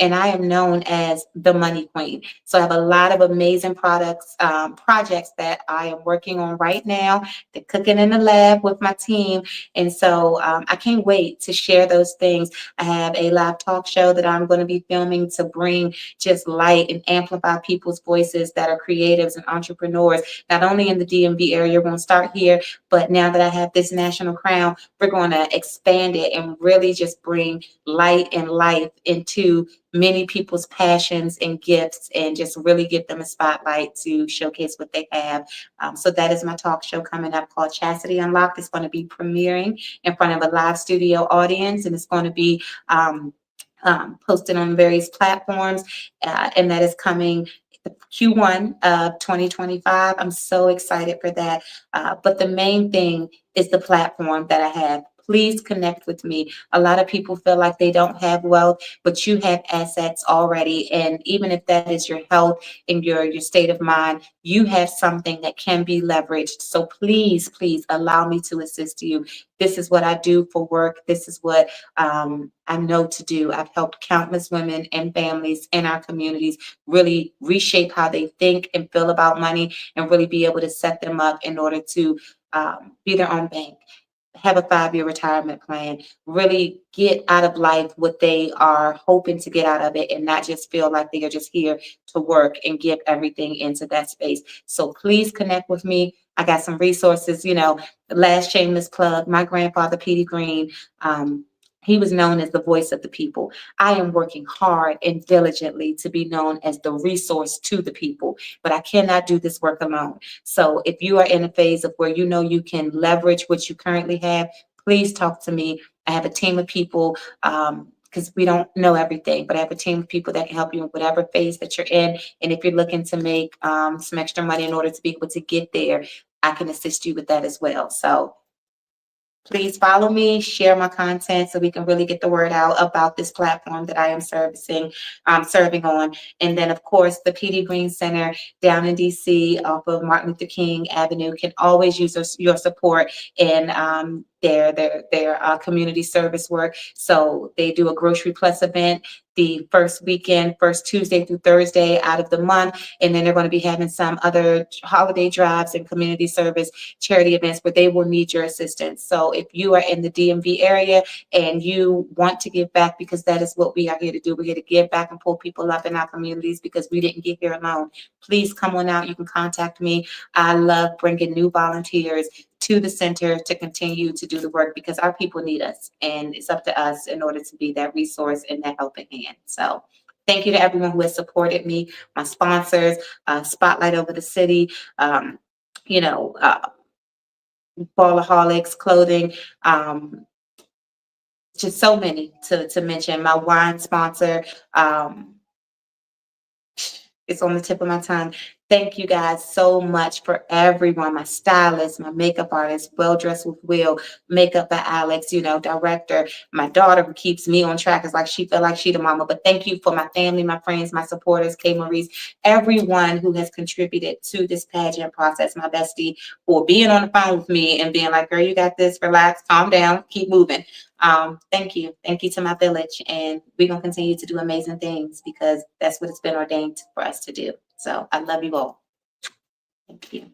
And I am known as the Money Queen. So I have a lot of amazing projects that I am working on right now. They're cooking in the lab with my team. And so I can't wait to share those things. I have a live talk show that I'm going to be filming to bring just light and amplify people's voices that are creatives and entrepreneurs, not only in the DMV area. We're going to start here, but now that I have this national crown, we're going to expand it and really just bring light and life into many people's passions and gifts, and just really give them a spotlight to showcase what they have. So that is my talk show coming up called Chastity Unlocked. It's going to be premiering in front of a live studio audience, and it's going to be posted on various platforms, and that is coming Q1 of 2025. I'm so excited for that. But the main thing is the platform that I have. Please connect with me. A lot of people feel like they don't have wealth, but you have assets already. And even if that is your health and your state of mind, you have something that can be leveraged. So please allow me to assist you. This is what I do for work. This is what I know to do. I've helped countless women and families in our communities really reshape how they think and feel about money, and really be able to set them up in order to be their own bank, have a 5-year retirement plan, really get out of life what they are hoping to get out of it, and not just feel like they are just here to work and give everything into that space. So please connect with me. I got some resources, last shameless plug, my grandfather, Petey Greene, he was known as the voice of the people. I am working hard and diligently to be known as the resource to the people, but I cannot do this work alone. So if you are in a phase of where you can leverage what you currently have, please talk to me. I have a team of people, because we don't know everything, but I have a team of people that can help you in whatever phase that you're in. And if you're looking to make some extra money in order to be able to get there, I can assist you with that as well. So please follow me, share my content so we can really get the word out about this platform that I am serving on. And then, of course, the PD Greene Center down in DC off of Martin Luther King Avenue can always use your support in their community service work. So they do a Grocery Plus event the first weekend, first Tuesday through Thursday out of the month. And then they're going to be having some other holiday drives and community service charity events where they will need your assistance. So if you are in the DMV area and you want to give back, because that is what we are here to do. We're here to give back and pull people up in our communities because we didn't get here alone. Please come on out. You can contact me. I love bringing new volunteers to the center to continue to do the work because our people need us, and it's up to us in order to be that resource and that helping hand. So thank you to everyone who has supported me, my sponsors, Spotlight Over the City, you know, Ballaholics Clothing, just so many to mention. My wine sponsor, it's on the tip of my tongue. Thank you guys so much for everyone, my stylist, my makeup artist, Well Dressed with Will, makeup by Alex, director, my daughter who keeps me on track. It's like she feel like she the mama. But thank you for my family, my friends, my supporters, Kay Maurice, everyone who has contributed to this pageant process, my bestie, for being on the phone with me and being like, girl, you got this, relax, calm down, keep moving. Thank you. Thank you to my village. And we're going to continue to do amazing things because that's what it's been ordained for us to do. So I love you all. Thank you.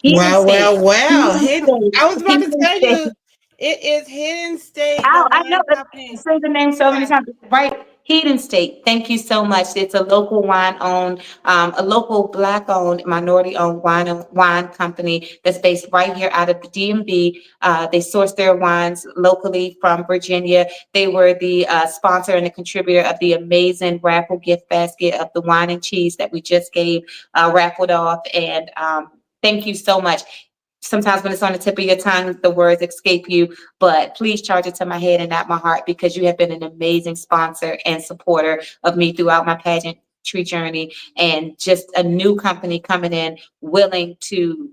Hidden State. Well. Hidden State. I was about to Hidden tell State. you, it is Hidden State, the I know wine that. company. Say the name so many times, right? Hidden State. Thank you so much. It's a local wine owned, a local Black owned, minority owned wine company that's based right here out of the DMV. They source their wines locally from Virginia. They were the sponsor and the contributor of the amazing raffle gift basket of the wine and cheese that we just gave raffled off. And thank you so much. Sometimes when it's on the tip of your tongue, the words escape you, but please charge it to my head and not my heart because you have been an amazing sponsor and supporter of me throughout my pageantry journey, and just a new company coming in willing to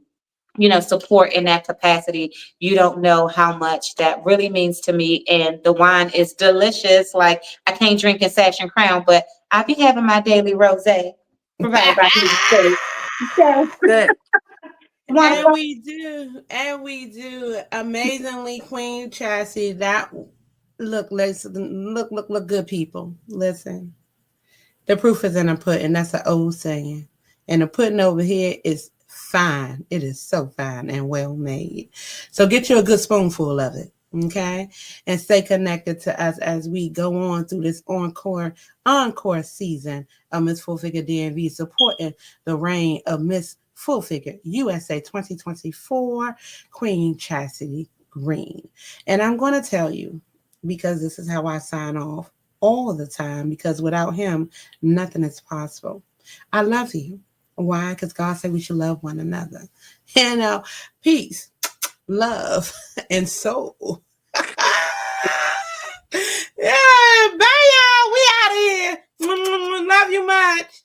support in that capacity. You don't know how much that really means to me. And the wine is delicious. Like, I can't drink in Sash and Crown, but I be having my daily rosé provided by Hidden State. So, Good. And we do amazingly, Queen Chassie. That look, good people. Listen, the proof is in the pudding. That's an old saying, and the pudding over here is fine. It is so fine and well made. So get you a good spoonful of it, okay, and stay connected to us as we go on through this encore season of Miss Full Figure DMV, supporting the reign of Miss Full Figure USA 2024, Queen Chasity Greene. And I'm going to tell you, because this is how I sign off all the time, because without him, nothing is possible. I love you. Why? Because God said we should love one another. And peace, love, and soul. Yeah, bye, y'all. We out of here. Love you much.